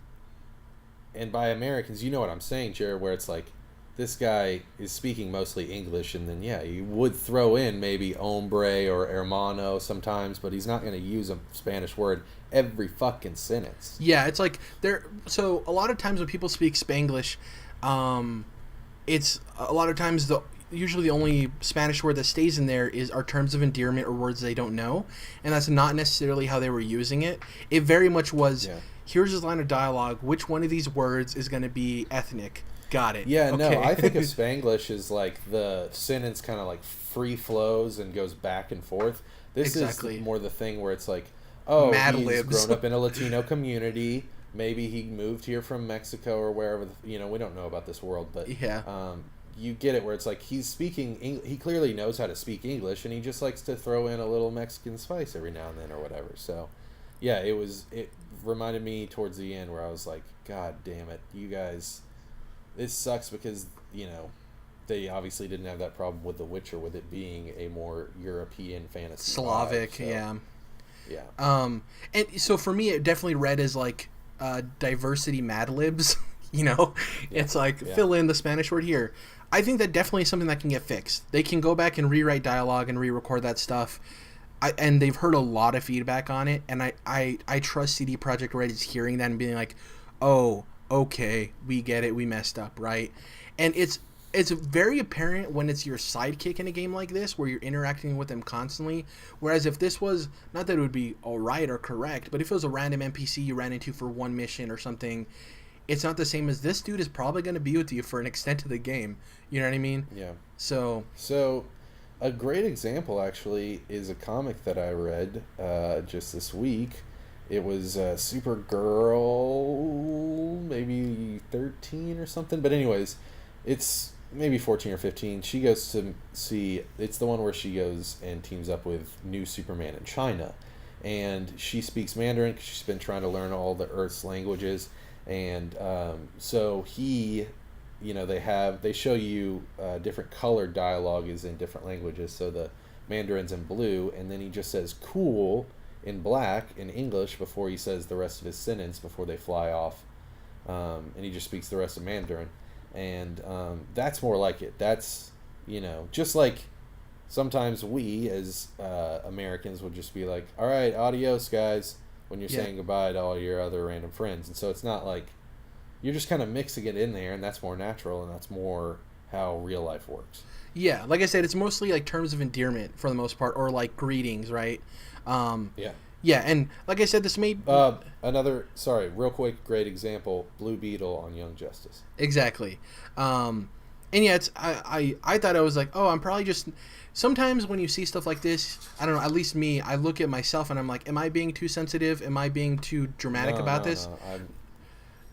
by Americans, you know what I'm saying, Jared, where it's like, this guy is speaking mostly English, and then, yeah, you would throw in maybe hombre or hermano sometimes, but he's not going to use a Spanish word every fucking sentence. Yeah, it's like so a lot of times when people speak Spanglish, it's a lot of times usually the only Spanish word that stays in there are terms of endearment or words they don't know, and that's not necessarily how they were using it. It very much was, here's this line of dialogue, which one of these words is going to be ethnic? Got it. Yeah, okay. No, I think of Spanglish as like the sentence kind of like free flows and goes back and forth. This is more the thing where it's like, oh, Mad he's libs. grown up in a Latino community. Maybe he moved here from Mexico or wherever. We don't know about this world, but you get it where it's like he's speaking. He clearly knows how to speak English, and he just likes to throw in a little Mexican spice every now and then or whatever. So, yeah, it reminded me towards the end where I was like, God damn it, you guys. This sucks because, they obviously didn't have that problem with The Witcher, with it being a more European fantasy. Slavic, vibe, so, yeah. And so for me, it definitely read as like diversity Mad Libs. It's like fill in the Spanish word here. I think that definitely is something that can get fixed. They can go back and rewrite dialogue and re-record that stuff. And they've heard a lot of feedback on it, and I trust CD Projekt Red is hearing that and being like, oh, okay, we get it, we messed up, right? And it's very apparent when it's your sidekick in a game like this where you're interacting with them constantly, whereas if this was, not that it would be alright or correct, but if it was a random NPC you ran into for one mission or something, it's not the same as this dude is probably going to be with you for an extent of the game, you know what I mean? Yeah. So a great example actually is a comic that I read just this week. It was Supergirl, maybe 13 or something. But anyways, it's maybe 14 or 15. She goes to see... It's the one where she goes and teams up with new Superman in China. And she speaks Mandarin because she's been trying to learn all the Earth's languages. And so he... they show you different colored dialogue is in different languages. So the Mandarin's in blue, and then he just says cool in black in English before he says the rest of his sentence before they fly off, and he just speaks the rest of Mandarin, and that's more like it. That's just like sometimes we as Americans would just be like, all right, adios guys, when you're saying goodbye to all your other random friends, and so it's not like you're just kind of mixing it in there, and that's more natural, and that's more how real life works. Yeah, like I said, it's mostly like terms of endearment for the most part, or like greetings, right? Yeah, and like I said, this may... real quick, great example, Blue Beetle on Young Justice. Exactly. And yeah, I thought I was like, oh, I'm probably just... Sometimes when you see stuff like this, I don't know, at least me, I look at myself and I'm like, am I being too sensitive? Am I being too dramatic about this?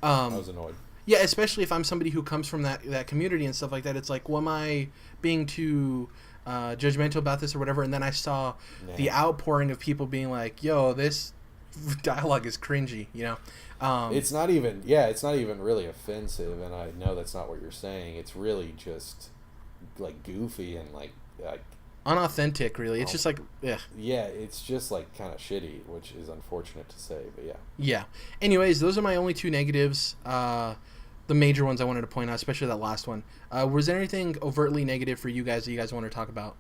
I was annoyed. Yeah, especially if I'm somebody who comes from that community and stuff like that. It's like, well, am I being too judgmental about this or whatever? And then I saw the outpouring of people being like, yo, this dialogue is cringy, It's not even really offensive, and I know that's not what you're saying. It's really just like goofy and like unauthentic, really. It's just like, ugh. Yeah, it's just like kind of shitty, which is unfortunate to say, but yeah. Yeah. Anyways, those are my only two negatives. The major ones I wanted to point out, especially that last one. Was there anything overtly negative for you guys that you guys want to talk about?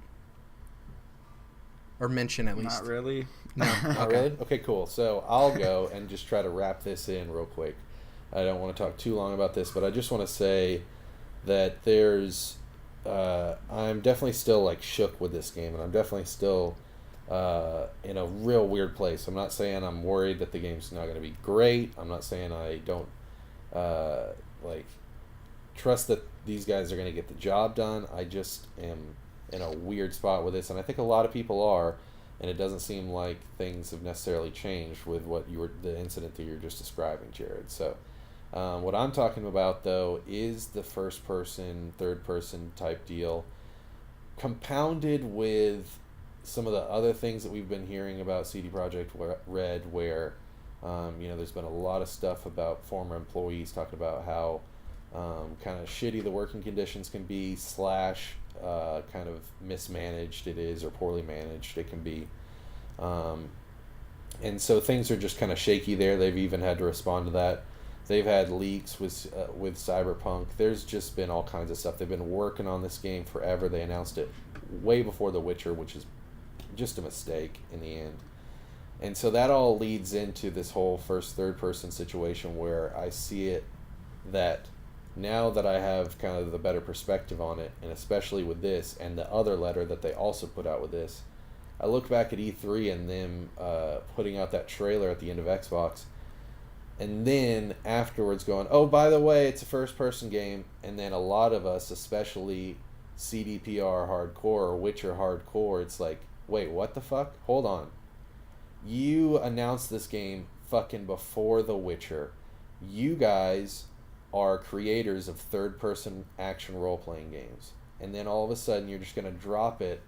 Or mention, at least? Not really. No. Not really? Okay, cool. So I'll go and just try to wrap this in real quick. I don't want to talk too long about this, but I just want to say that there's... I'm definitely still like shook with this game, and I'm definitely still in a real weird place. I'm not saying I'm worried that the game's not going to be great. I'm not saying I don't trust that these guys are going to get the job done. I just am in a weird spot with this, and I think a lot of people are, and it doesn't seem like things have necessarily changed with the incident that you're just describing, Jared. So what I'm talking about, though, is the first-person, third-person type deal, compounded with some of the other things that we've been hearing about CD Projekt Red, where there's been a lot of stuff about former employees talking about how kind of shitty the working conditions can be, slash kind of mismanaged it is, or poorly managed it can be. And so things are just kind of shaky there. They've even had to respond to that. They've had leaks with Cyberpunk. There's just been all kinds of stuff. They've been working on this game forever. They announced it way before The Witcher, which is just a mistake in the end. And so that all leads into this whole first third person situation where I see it that now that I have kind of the better perspective on it, and especially with this and the other letter that they also put out with this, I look back at E3 and them putting out that trailer at the end of Xbox, and then afterwards going, oh, by the way, it's a first-person game, and then a lot of us, especially CDPR hardcore or Witcher hardcore, it's like, wait, what the fuck? Hold on. You announced this game fucking before The Witcher. You guys are creators of third-person action role-playing games, and then all of a sudden you're just going to drop it.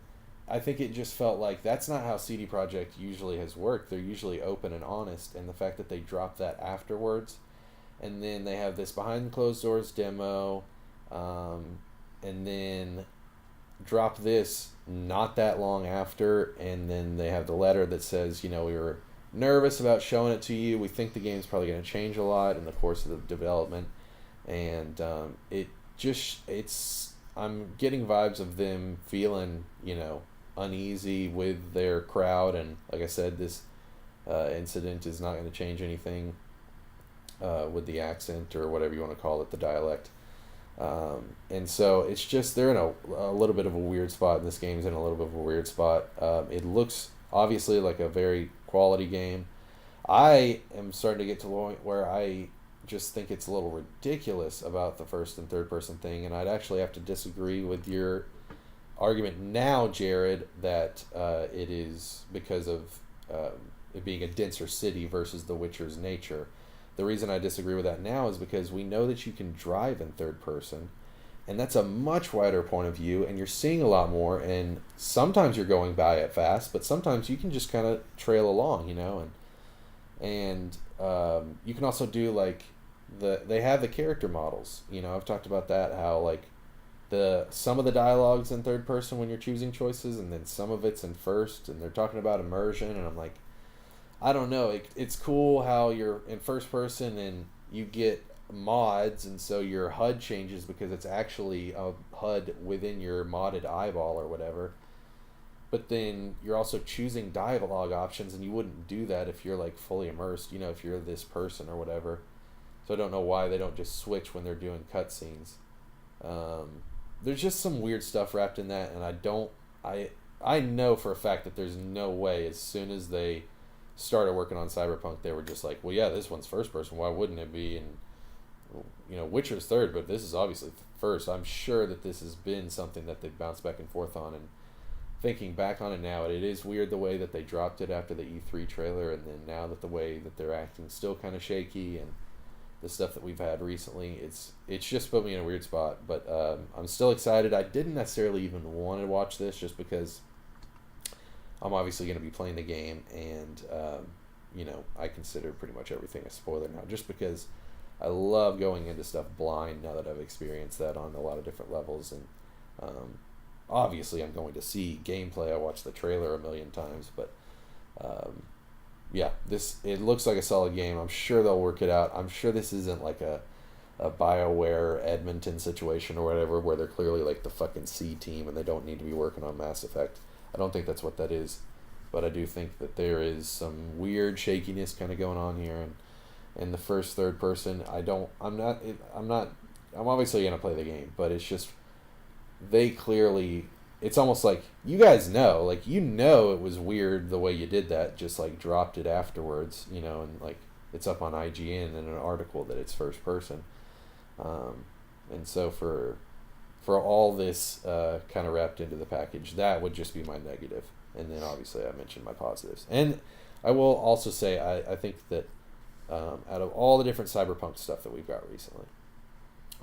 I think it just felt like that's not how CD Projekt usually has worked. They're usually open and honest, and the fact that they dropped that afterwards, and then they have this behind closed doors demo, and then drop this not that long after, and then they have the letter that says, we were nervous about showing it to you. We think the game's probably going to change a lot in the course of the development, and I'm getting vibes of them feeling, uneasy with their crowd, and like I said, this incident is not going to change anything with the accent or whatever you want to call it, the dialect, and so it's just they're in a little bit of a weird spot. This game's in a little bit of a weird spot. It looks obviously like a very quality game. I am starting to get to the point where I just think it's a little ridiculous about the first and third person thing, and I'd actually have to disagree with your argument now, Jared, that it is because of it being a denser city versus The Witcher's nature. The reason I disagree with that now is because we know that you can drive in third person, and that's a much wider point of view, and you're seeing a lot more, and sometimes you're going by it fast, but sometimes you can just kind of trail along, and you can also do like they have the character models. I've talked about that, how like some of the dialogue's in third person when you're choosing choices, and then some of it's in first, and they're talking about immersion, and I'm like, I don't know, it's cool how you're in first person and you get mods, and so your HUD changes because it's actually a HUD within your modded eyeball or whatever, but then you're also choosing dialogue options, and you wouldn't do that if you're like fully immersed, if you're this person or whatever. So I don't know why they don't just switch when they're doing cutscenes. There's just some weird stuff wrapped in that, and I know for a fact that there's no way as soon as they started working on Cyberpunk they were just like, well, yeah, this one's first person, why wouldn't it be? And Witcher's third, but this is obviously first. I'm sure that this has been something that they've bounced back and forth on, and thinking back on it now, it is weird the way that they dropped it after the E3 trailer, and then now that the way that they're acting still kind of shaky, and the stuff that we've had recently, it's just put me in a weird spot. But I'm still excited. I didn't necessarily even want to watch this just because I'm obviously going to be playing the game, and I consider pretty much everything a spoiler now, just because I love going into stuff blind now that I've experienced that on a lot of different levels. And obviously I'm going to see gameplay. I watched the trailer a million times, but yeah, it looks like a solid game. I'm sure they'll work it out. I'm sure this isn't like a BioWare Edmonton situation or whatever, where they're clearly like the fucking C team and they don't need to be working on Mass Effect. I don't think that's what that is, but I do think that there is some weird shakiness kind of going on here. And in the first third person, I'm obviously gonna play the game, but it's just they clearly. It's almost like you guys know, like it was weird the way you did that, just like dropped it afterwards, and like it's up on IGN in an article that it's first person, and so for all this kind of wrapped into the package, that would just be my negative, and then obviously I mentioned my positives, and I will also say I think that out of all the different Cyberpunk stuff that we've got recently,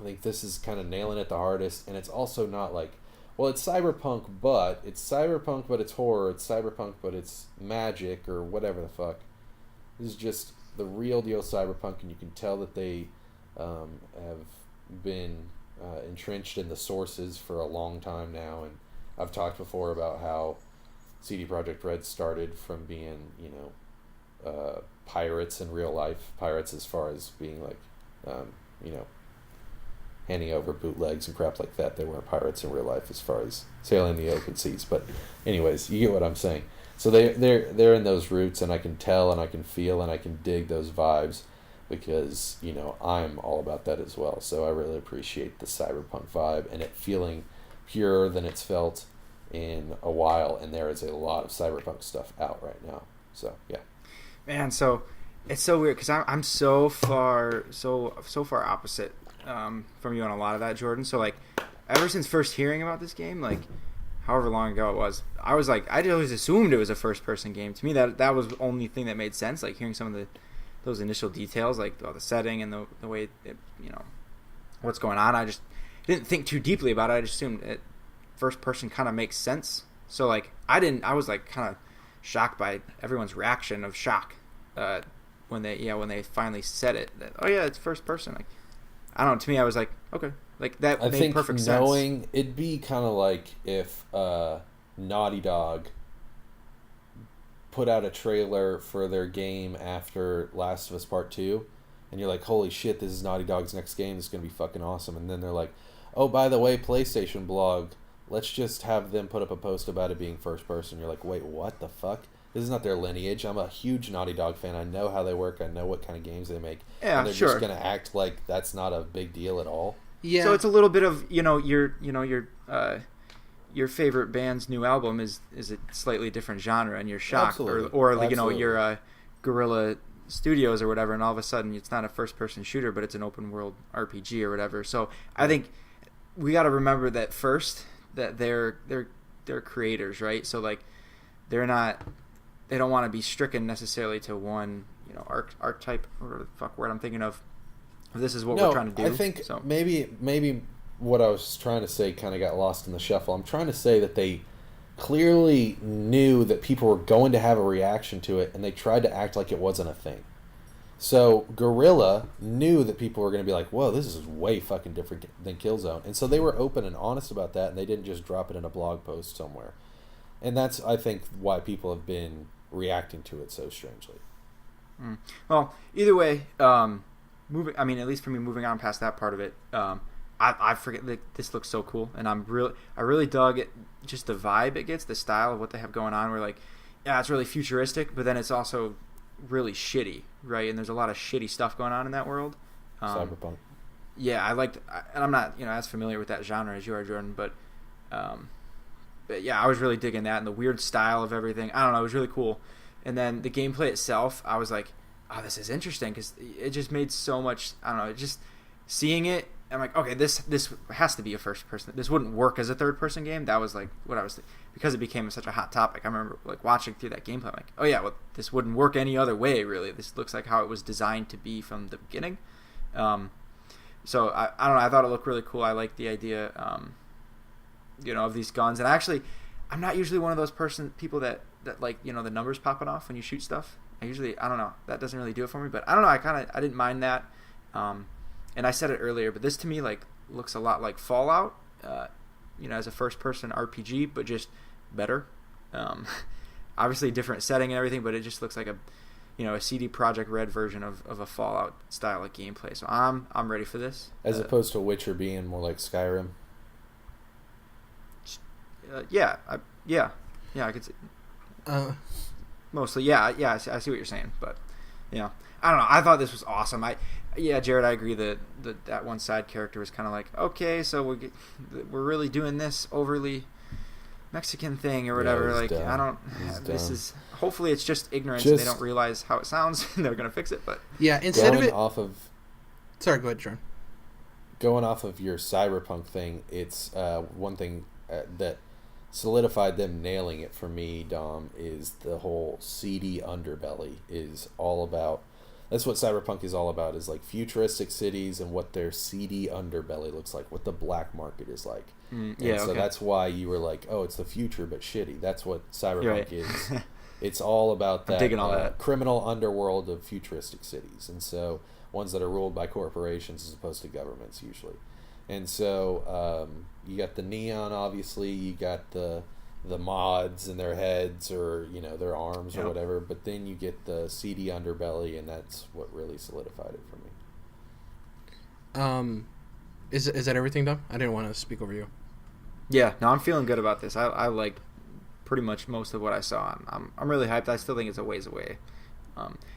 I think this is kind of nailing it the hardest, and it's also not like, well, it's Cyberpunk, but it's horror. It's Cyberpunk, but it's magic or whatever the fuck. This is just the real deal Cyberpunk, and you can tell that they have been entrenched in the sources for a long time now, and I've talked before about how CD Projekt Red started from being, pirates in real life. Pirates as far as being like, handing over bootlegs and crap like that. They weren't pirates in real life as far as sailing the open seas. But anyways, you get what I'm saying. So they're in those roots, and I can tell and I can feel and I can dig those vibes because, I'm all about that as well. So I really appreciate the Cyberpunk vibe and it feeling purer than it's felt in a while, and there is a lot of Cyberpunk stuff out right now. So yeah, man. So it's so weird because I'm so far opposite from you on a lot of that, Jordan. So like, ever since first hearing about this game, like however long ago it was, I was like, I always assumed it was a first person game. To me, that was the only thing that made sense. Like hearing some of those initial details, like the setting and the way it, what's going on. I just didn't think too deeply about it. I just assumed it. First person kind of makes sense. So like I was like kind of shocked by everyone's reaction of shock when they finally said it, that, oh yeah, it's first person. Like I don't know, to me I was like, okay, like that made perfect sense. Knowing it'd be kind of like if Naughty Dog put out a trailer for their game after Last of Us Part 2 and you're like, holy shit, this is Naughty Dog's next game, it's gonna be fucking awesome, and then they're like, oh, by the way, PlayStation blog, let's just have them put up a post about it being first person. You're like, wait, what the fuck? This is not their lineage. I'm a huge Naughty Dog fan. I know how they work. I know what kind of games they make. Yeah, and they're just going to act like that's not a big deal at all. Yeah. So it's a little bit of, your favorite band's new album is a slightly different genre, and you're shocked. Absolutely. Or Absolutely. your Guerrilla Studios or whatever, and all of a sudden it's not a first person shooter, but it's an open world RPG or whatever. So I think we got to remember that first, that they're creators, right? So like they don't want to be stricken necessarily to one archetype or the fuck word I'm thinking of. This is what we're trying to do. I think maybe what I was trying to say kind of got lost in the shuffle. I'm trying to say that they clearly knew that people were going to have a reaction to it, and they tried to act like it wasn't a thing. So Guerrilla knew that people were going to be like, whoa, this is way fucking different than Killzone. And so they were open and honest about that, and they didn't just drop it in a blog post somewhere. And that's, I think, why people have been reacting to it so strangely. Well, either way, at least for me, moving on past that part of it, I forget that this looks so cool, and I really dug it, just the vibe it gets, the style of what they have going on. We're like, yeah, it's really futuristic, but then it's also really shitty, right? And there's a lot of shitty stuff going on in that world. Cyberpunk. Yeah, and I'm not as familiar with that genre as you are, Jordan, but yeah, I was really digging that and the weird style of everything. I don't know, it was really cool. And then the gameplay itself, I was like, oh, this is interesting because it just made so much. I don't know, just seeing it, I'm like, okay, this has to be a first person. This wouldn't work as a third person game. That was like what I was because it became such a hot topic. I remember like watching through that gameplay, I'm like, oh yeah, well, this wouldn't work any other way, really. This looks like how it was designed to be from the beginning. So I don't know, I thought it looked really cool. I like the idea of these guns, and actually I'm not usually one of those people that like the numbers popping off when you shoot stuff. I don't know, that doesn't really do it for me, but I don't know, I didn't mind that. And I said it earlier, but this to me like looks a lot like Fallout, as a first person RPG, but just better. Obviously different setting and everything, but it just looks like a CD Projekt Red version of a Fallout style of gameplay. So I'm ready for this. As opposed to Witcher being more like Skyrim. I could see. Mostly, yeah. I see what you're saying, but I don't know. I thought this was awesome. Jared, I agree that one side character was kind of like, okay, so we're really doing this overly Mexican thing or whatever. Like, dumb. I don't. This is hopefully it's just ignorance and they don't realize how it sounds and they're gonna fix it. But yeah, instead going of it. Sorry, go ahead, John. Going off of your Cyberpunk thing, it's one thing that solidified them nailing it for me, Dom, is the whole seedy underbelly is all about. That's what Cyberpunk is all about, is like futuristic cities and what their seedy underbelly looks like, what the black market is like. So that's why you were like, oh, it's the future but shitty. That's what Cyberpunk is. It's all about that, digging all that criminal underworld of futuristic cities. And so ones that are ruled by corporations as opposed to governments usually. And so you got the neon, obviously. You got the mods in their heads or their arms or whatever. But then you get the seedy underbelly, and that's what really solidified it for me. Is that everything, Dom? I didn't want to speak over you. Yeah, no, I'm feeling good about this. I like pretty much most of what I saw. I'm really hyped. I still think it's a ways away.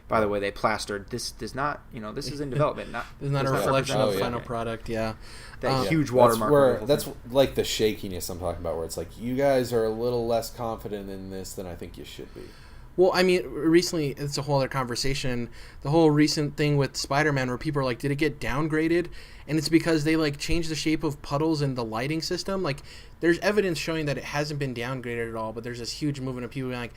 By the way, they plastered this does not, this is in development. This is not a reflection of the final product. Yeah, that huge watermark. That's like the shakiness I'm talking about, where it's like you guys are a little less confident in this than I think you should be. Well, I mean, recently, it's a whole other conversation. The whole recent thing with Spider-Man where people are like, did it get downgraded? And it's because they, like, changed the shape of puddles and the lighting system. Like, there's evidence showing that it hasn't been downgraded at all, but there's this huge movement of people being like,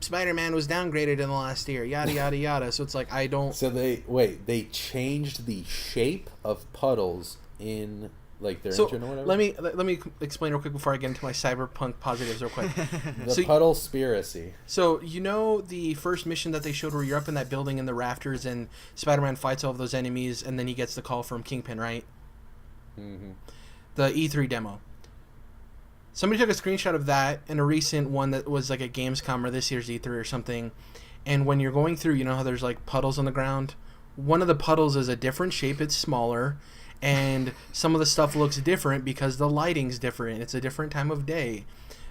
Spider-Man was downgraded in the last year, yada, yada, yada. So it's like, I don't... So they changed the shape of puddles in... like their engine or whatever? Let me explain real quick before I get into my Cyberpunk positives real quick. The puddle spiracy. So the first mission that they showed where you're up in that building in the rafters and Spider-Man fights all of those enemies and then he gets the call from Kingpin, right? Mm-hmm. The E3 demo. Somebody took a screenshot of that and a recent one that was like a Gamescom or this year's E3 or something. And when you're going through, you know how there's like puddles on the ground? One of the puddles is a different shape. It's smaller. And some of the stuff looks different because the lighting's different. It's a different time of day.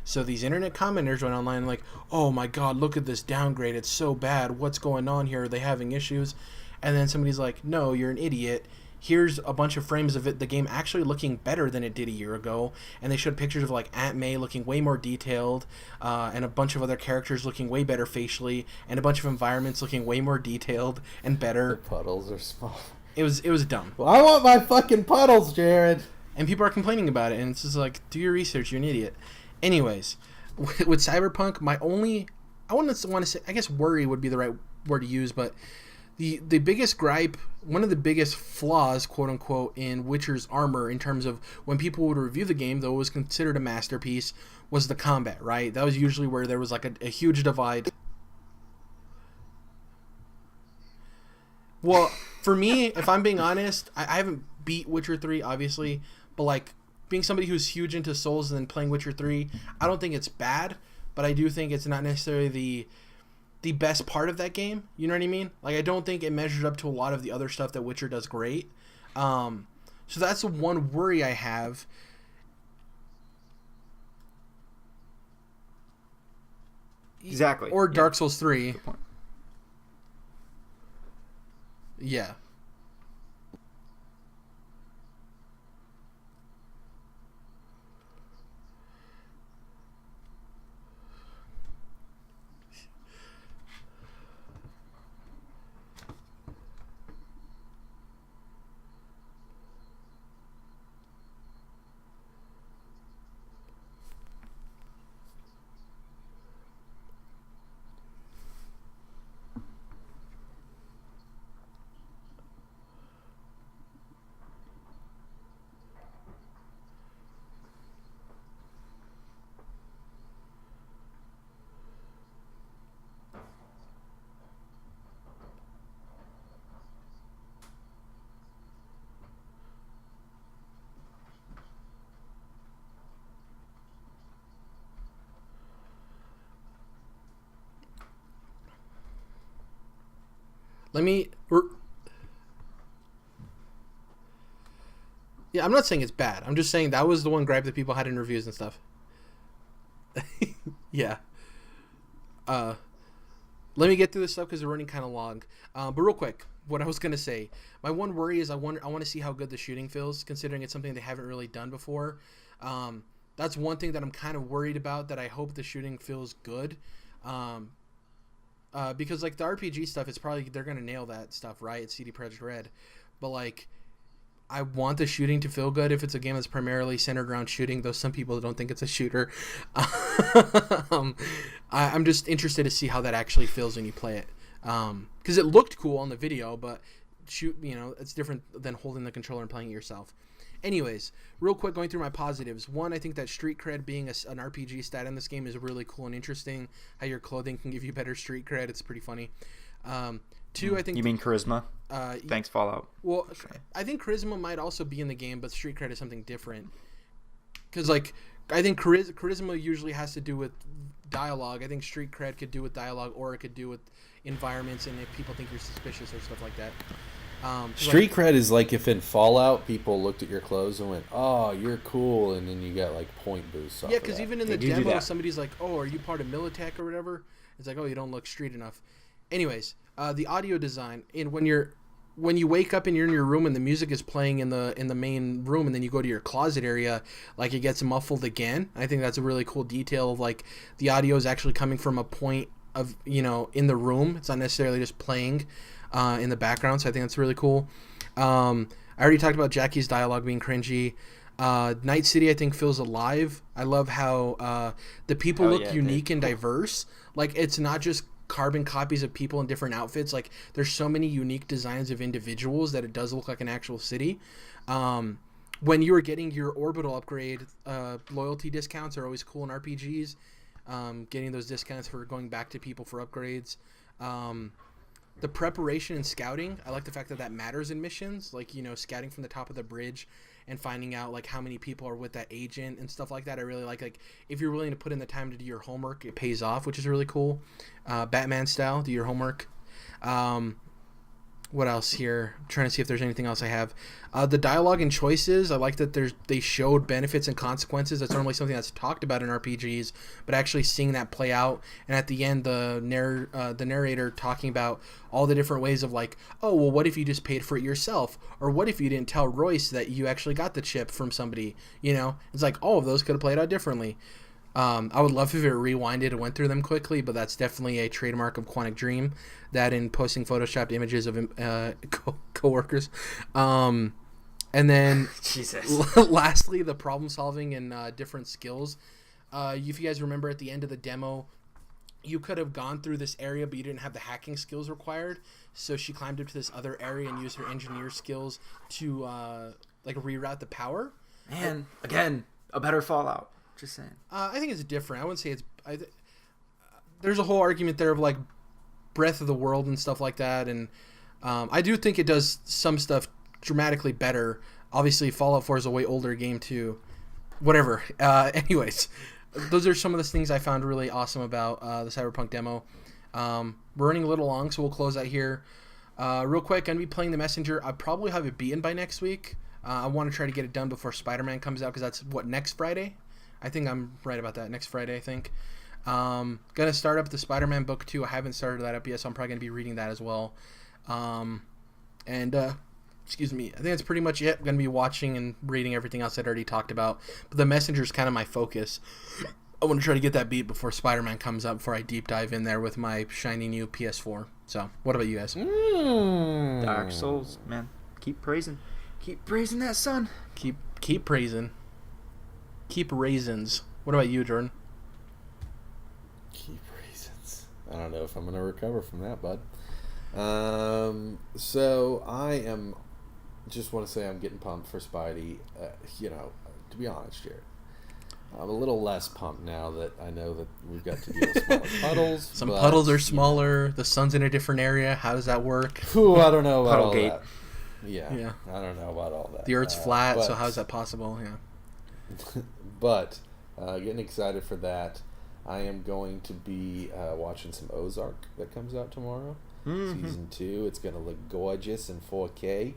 So these internet commenters went online like, oh my god, look at this downgrade. It's so bad. What's going on here? Are they having issues? And then somebody's like, no, you're an idiot. Here's a bunch of frames of the game actually looking better than it did a year ago. And they showed pictures of like Aunt May looking way more detailed, and a bunch of other characters looking way better facially, and a bunch of environments looking way more detailed and better. The puddles are small. It was dumb. Well, I want my fucking puddles, Jared. And people are complaining about it, and it's just like, do your research, you're an idiot. Anyways, with Cyberpunk, I want to say, I guess worry would be the right word to use, but the biggest gripe, one of the biggest flaws, quote unquote, in Witcher's armor in terms of when people would review the game, though it was considered a masterpiece, was the combat, right? That was usually where there was like a huge divide. Well, for me, if I'm being honest, I haven't beat Witcher 3, obviously, but like being somebody who's huge into Souls and then playing Witcher 3, I don't think it's bad, but I do think it's not necessarily the best part of that game. You know what I mean? Like, I don't think it measures up to a lot of the other stuff that Witcher does great. So that's the one worry I have. Exactly. Or Dark Souls 3. Yeah. Yeah, I'm not saying it's bad. I'm just saying that was the one gripe that people had in reviews and stuff. Yeah. Let me get through this stuff because we're running kind of long. But real quick, what I was going to say. My one worry is I want to see how good the shooting feels, considering it's something they haven't really done before. That's one thing that I'm kind of worried about, that I hope the shooting feels good. Because like the RPG stuff, it's probably they're gonna nail that stuff, right? It's CD Projekt Red, but like I want the shooting to feel good if it's a game that's primarily centered around shooting. Though some people don't think it's a shooter. I'm just interested to see how that actually feels when you play it, because it looked cool on the video, but it's different than holding the controller and playing it yourself. Anyways, real quick, going through my positives. One, I think that street cred being an RPG stat in this game is really cool and interesting. How your clothing can give you better street cred. It's pretty funny. 2, I think. You mean Charisma? Thanks, Fallout. Well, I think Charisma might also be in the game, but Street Cred is something different. Because, like, I think Charisma usually has to do with dialogue. I think Street Cred could do with dialogue, or it could do with environments and if people think you're suspicious or stuff like that. Street Cred is like if in Fallout people looked at your clothes and went, "Oh, you're cool," and then you got like point boosts. Yeah, because even in the demo, somebody's like, "Oh, are you part of Militech or whatever?" It's like, "Oh, you don't look street enough." Anyways, the audio design, and when you wake up and you're in your room and the music is playing in the main room, and then you go to your closet area, like it gets muffled again. I think that's a really cool detail of like the audio is actually coming from a point of, you know, in the room. It's not necessarily just playing in the background, so I think that's really cool. I already talked about Jackie's dialogue being cringy. Night City, I think, feels alive. I love how the people look unique and diverse. Like, it's not just carbon copies of people in different outfits. Like, there's so many unique designs of individuals that it does look like an actual city. When you were getting your orbital upgrade, loyalty discounts are always cool in RPGs. Getting those discounts for going back to people for upgrades. The preparation and scouting, I like the fact that that matters in missions, like, you know, scouting from the top of the bridge and finding out like how many people are with that agent and stuff like that. I really like if you're willing to put in the time to do your homework, it pays off, which is really cool. Batman style, do your homework. What else here? I'm trying to see if there's anything else I have. The dialogue and choices, I like that they showed benefits and consequences. That's normally something that's talked about in RPGs, but actually seeing that play out. And at the end, the narrator talking about all the different ways of like, oh, well, what if you just paid for it yourself? Or what if you didn't tell Royce that you actually got the chip from somebody? You know, it's like all of those could have played out differently. I would love if it rewinded and went through them quickly, but that's definitely a trademark of Quantic Dream, that in posting photoshopped images of co-workers. And then Jesus. Lastly, the problem solving and different skills. If you guys remember at the end of the demo, you could have gone through this area, but you didn't have the hacking skills required. So she climbed up to this other area and used her engineer skills to like reroute the power. Man, again, a better Fallout. Just saying. I think it's different. I wouldn't say it's. There's a whole argument there of like Breath of the World and stuff like that, and I do think it does some stuff dramatically better. Obviously, Fallout 4 is a way older game too. Whatever. Anyways, those are some of the things I found really awesome about the Cyberpunk demo. We're running a little long, so we'll close out here. Real quick, I'm gonna be playing the Messenger. I'll probably have it beaten by next week. I want to try to get it done before Spider-Man comes out, because that's next Friday. I think I'm right about that. Next Friday, I think. Gonna start up the Spider-Man book too. I haven't started that up yet, so I'm probably gonna be reading that as well. Excuse me. I think that's pretty much it. I'm gonna be watching and reading everything else I'd already talked about. But the Messenger is kind of my focus. I want to try to get that beat before Spider-Man comes up, before I deep dive in there with my shiny new PS4. So, what about you guys? Dark Souls, man. Keep praising that son. Keep praising. Keep raisins. What about you, Jordan? Keep raisins. I don't know if I'm going to recover from that, bud. So I am. Just want to say I'm getting pumped for Spidey. To be honest, Jared, I'm a little less pumped now that I know that we've got to deal with smaller puddles. Some puddles are smaller. The sun's in a different area. How does that work? Ooh, I don't know about all Puddlegate. that. Yeah, I don't know about all that. The Earth's flat, so how is that possible? Yeah. But getting excited for that. I am going to be watching some Ozark that comes out tomorrow. Mm-hmm. Season 2. It's going to look gorgeous in 4K.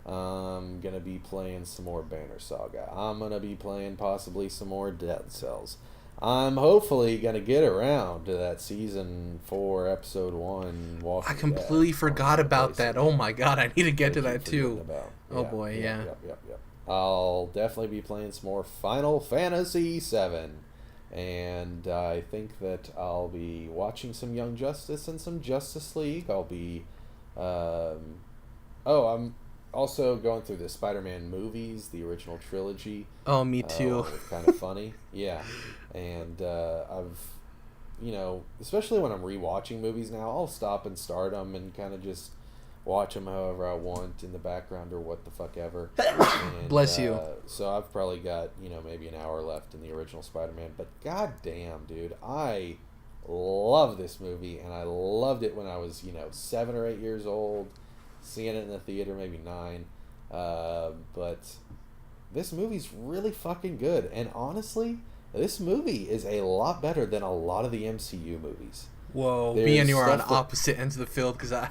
I'm going to be playing some more Banner Saga. I'm going to be playing possibly some more Dead Cells. I'm hopefully going to get around to that Season 4, Episode 1 Walking I completely forgot about that. Oh my god, I need to get to that too. Oh boy, yeah. Yep. I'll definitely be playing some more Final Fantasy VII. And I think that I'll be watching some Young Justice and some Justice League. I'll be... I'm also going through the Spider-Man movies, the original trilogy. Oh, me too. Kind of funny. Yeah. And I've... especially when I'm rewatching movies now, I'll stop and start them and kind of just watch them however I want in the background or what the fuck ever. And, Bless you. So I've probably got, maybe an hour left in the original Spider-Man. But goddamn, dude, I love this movie, and I loved it when I was 7 or 8 years old, seeing it in the theater, maybe 9. But this movie's really fucking good, and honestly, this movie is a lot better than a lot of the MCU movies. Whoa, me and you are on opposite ends of the field because I.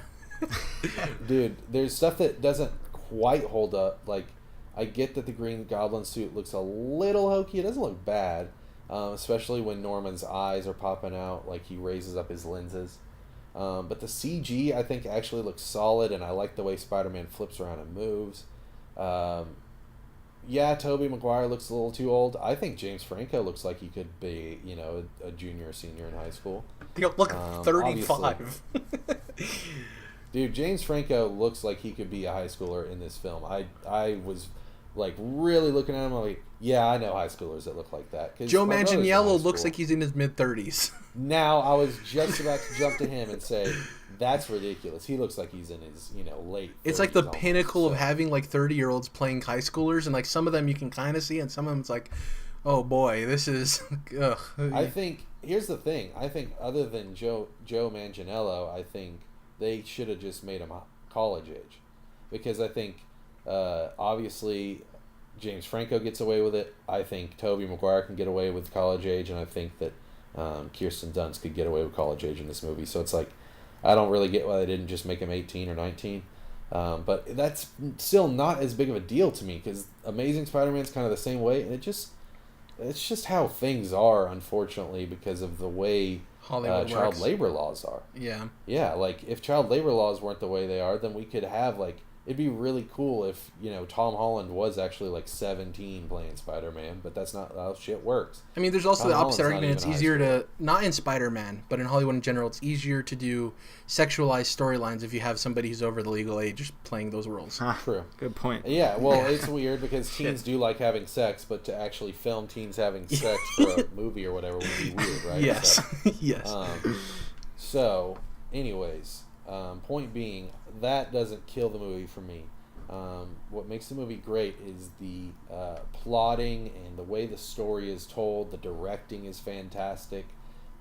Dude, there's stuff that doesn't quite hold up. Like, I get that the Green Goblin suit looks a little hokey. It doesn't look bad, especially when Norman's eyes are popping out, like he raises up his lenses. But the CG, I think, actually looks solid, and I like the way Spider-Man flips around and moves. Yeah, Tobey Maguire looks a little too old. I think James Franco looks like he could be, a junior or senior in high school. Look, 35. Dude, James Franco looks like he could be a high schooler in this film. I was like really looking at him. I'm like, yeah, I know high schoolers that look like that. Joe Manganiello looks like he's in his mid-30s. Now, I was just about to jump to him and say, that's ridiculous. He looks like he's in his, late 30s. It's like the pinnacle of having like 30-year-olds playing high schoolers, and like some of them you can kind of see, and some of them it's like, oh boy, this is. Ugh. I think here's the thing. I think other than Joe Manganiello, I think they should have just made him college age, because I think obviously James Franco gets away with it. I think Tobey Maguire can get away with college age, and I think that Kirsten Dunst could get away with college age in this movie. So it's like, I don't really get why they didn't just make him 18 or 19. But that's still not as big of a deal to me, because Amazing Spider-Man's kind of the same way, and it's just how things are, unfortunately, because of the way child labor laws are. Yeah. Yeah, like, if child labor laws weren't the way they are, then we could have, like, it'd be really cool if, Tom Holland was actually, like, 17 playing Spider-Man, but that's not how shit works. I mean, there's also the opposite argument. It's easier to, not in Spider-Man, but in Hollywood in general, it's easier to do sexualized storylines if you have somebody who's over the legal age playing those roles. True. Good point. Yeah, well, it's weird because teens do like having sex, but to actually film teens having sex for a movie or whatever would be weird, right? Yes. So, yes. So, anyways, point being, that doesn't kill the movie for me. What makes the movie great is the plotting and the way the story is told. The directing is fantastic.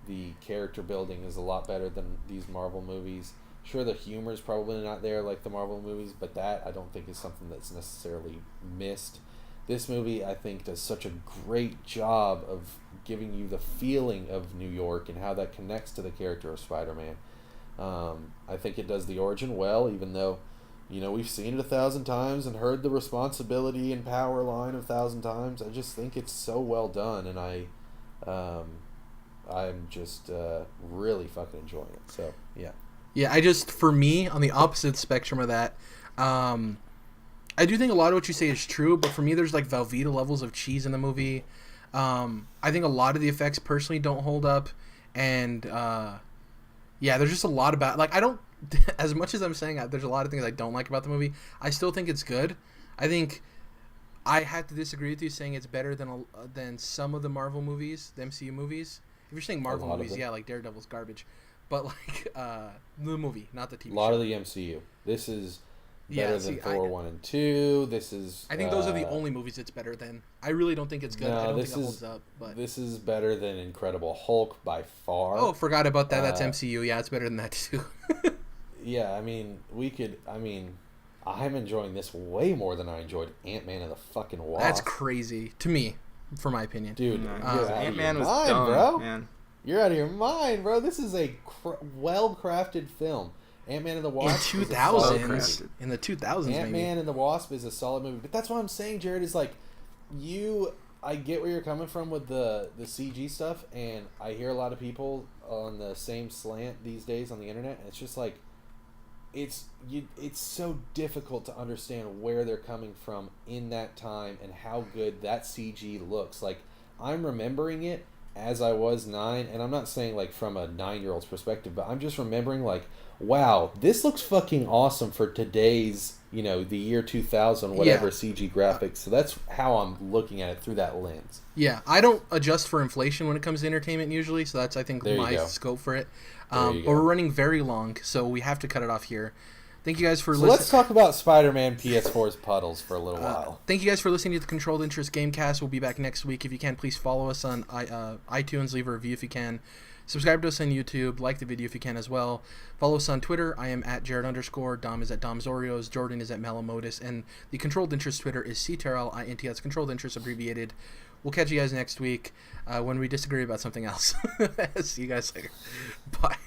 The character building is a lot better than these Marvel movies. Sure, the humor is probably not there like the Marvel movies, but that I don't think is something that's necessarily missed. This movie, I think, does such a great job of giving you the feeling of New York and how that connects to the character of Spider-Man. I think it does the origin well, even though, we've seen it 1,000 times and heard the responsibility and power line 1,000 times. I just think it's so well done, and I'm just really fucking enjoying it. So, yeah. Yeah, for me, on the opposite spectrum of that, I do think a lot of what you say is true, but for me, there's like Velveeta levels of cheese in the movie. I think a lot of the effects personally don't hold up, and there's just a lot about, like, I don't, as much as I'm saying there's a lot of things I don't like about the movie, I still think it's good. I think I have to disagree with you saying it's better than some of the Marvel movies, the MCU movies. If you're saying Marvel movies, yeah, like Daredevil's garbage, but like the movie, not the TV show. A lot of the MCU. This is better than Thor 1 and 2. This is... I think those are the only movies it's better than. I really don't think it's good. I don't think it holds up. But this is better than Incredible Hulk by far. Oh, forgot about that. That's MCU. Yeah, it's better than that too. Yeah, I mean, I'm enjoying this way more than I enjoyed Ant-Man and the fucking Wasp. That's crazy to me, for my opinion. Dude, Ant-Man was dumb, bro. Man. You're out of your mind, bro. This is a well-crafted film. Ant-Man and the Wasp in the 2000s, Ant-Man and the Wasp is a solid movie. But that's what I'm saying, Jared, is like, I get where you're coming from with the CG stuff, and I hear a lot of people on the same slant these days on the internet, and it's just like, it's so difficult to understand where they're coming from in that time and how good that CG looks. Like, I'm remembering it as I was 9, and I'm not saying like from a 9-year-old's perspective, but I'm just remembering like, wow, this looks fucking awesome for today's, the year 2000, whatever, CG graphics. So that's how I'm looking at it through that lens. Yeah, I don't adjust for inflation when it comes to entertainment usually, so that's, I think, my scope for it. But we're running very long, so we have to cut it off here. Thank you guys for listening. Let's talk about Spider-Man PS4's puddles for a little while. Thank you guys for listening to the Controlled Interest Gamecast. We'll be back next week. If you can, please follow us on iTunes. Leave a review if you can. Subscribe to us on YouTube. Like the video if you can as well. Follow us on Twitter. I am at Jared _. Dom is at Domzorios. Jordan is at Malamotus. And the Controlled Interest Twitter is CTRLINT. That's Controlled Interest abbreviated. We'll catch you guys next week when we disagree about something else. See you guys later. Bye.